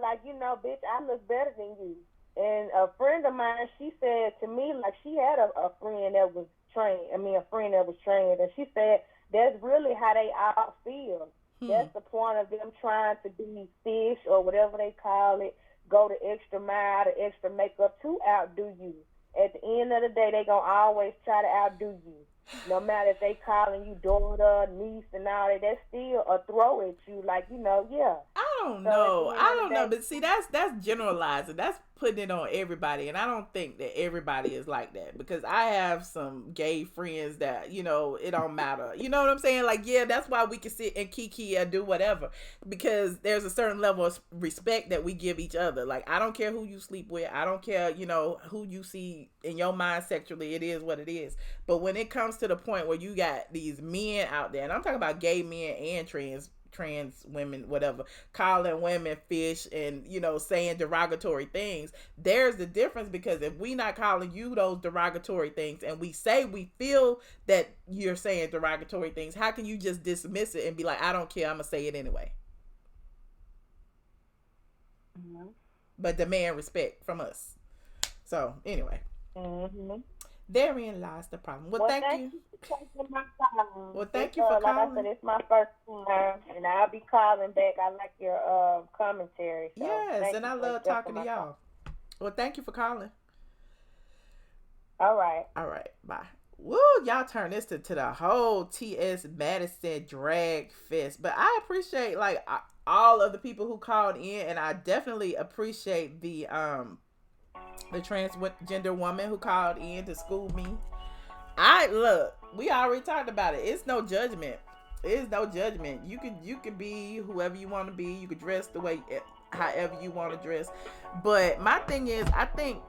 like, bitch, I look better than you. And a friend of mine, she said to me, like, she had a friend that was trained. A friend that was trained. And she said that's really how they all feel. That's the point of them trying to be fish or whatever they call it, go the extra mile, the extra makeup to outdo you. At the end of the day, they going to always try to outdo you. No matter if they calling you daughter, niece, and all that, that's still a throw at you. Like, yeah.
I don't know. But see, that's generalizing. That's putting it on everybody. And I don't think that everybody is like that, because I have some gay friends that, it don't matter. You know what I'm saying? Like, yeah, that's why we can sit and kiki and do whatever, because there's a certain level of respect that we give each other. Like, I don't care who you sleep with. I don't care, who you see in your mind sexually. It is what it is. But when it comes to the point where you got these men out there, and I'm talking about gay men and trans women, whatever, calling women fish and, saying derogatory things, there's the difference. Because if we not calling you those derogatory things, and we say we feel that you're saying derogatory things, how can you just dismiss it and be like, I don't care, I'm gonna say it anyway?
Mm-hmm.
But demand respect from us. So anyway, therein lies the problem. Well, thank you. Well, thank you for calling.
Like I said, it's my first time, and I'll be calling back. I like your commentary. So
yes, and I love talking to y'all. Well, thank you for calling.
All right.
All right. Bye. Woo, y'all turn this to the whole TS Madison drag fest. But I appreciate like all of the people who called in, and I definitely appreciate the transgender woman who called in to school me. Look, we already talked about it. It's no judgment. It's no judgment. You can be whoever you want to be. You can dress the way however you want to dress. But my thing is, I think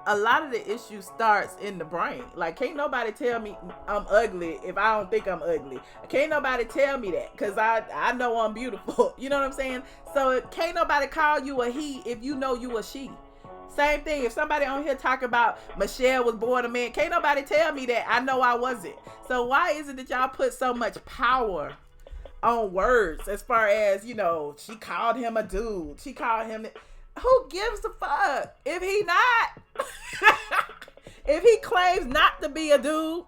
a lot of the issue starts in the brain. Like, can't nobody tell me I'm ugly if I don't think I'm ugly. Can't nobody tell me that because I know I'm beautiful. You know what I'm saying? So can't nobody call you a he if you know you a she. Same thing. If somebody on here talk about Michelle was born a man, can't nobody tell me that. I know I wasn't. So why is it that y'all put so much power on words as far as, you know, she called him a dude. She called him... Who gives a fuck if he not? If he claims not to be a dude,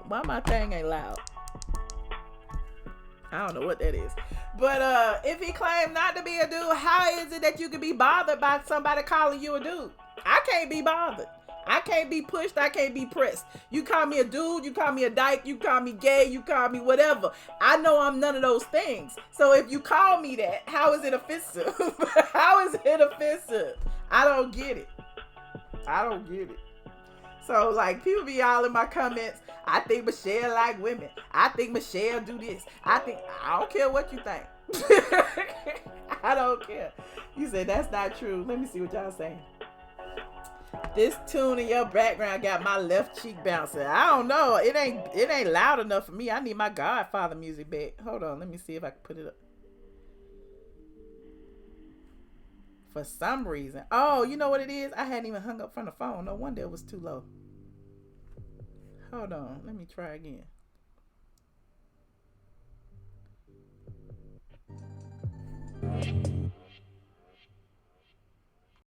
why my thing ain't loud? I don't know what that is. But if he claims not to be a dude, how is it that you can be bothered by somebody calling you a dude? I can't be bothered. I can't be pushed. I can't be pressed. You call me a dude, you call me a dyke, you call me gay, you call me whatever. I know I'm none of those things. So if you call me that, how is it offensive? How is it offensive? I don't get it. I don't get it. So like people be all in my comments, I think Michelle like women. I think Michelle do this. I don't care what you think. I don't care. You said that's not true. Let me see what y'all saying. This tune in your background got my left cheek bouncing. I don't know. It ain't loud enough for me. I need my Godfather music back. Hold on. Let me see if I can put it up. For some reason. Oh, you know what it is? I hadn't even hung up from the phone. No wonder it was too low. Hold on. Let me try again.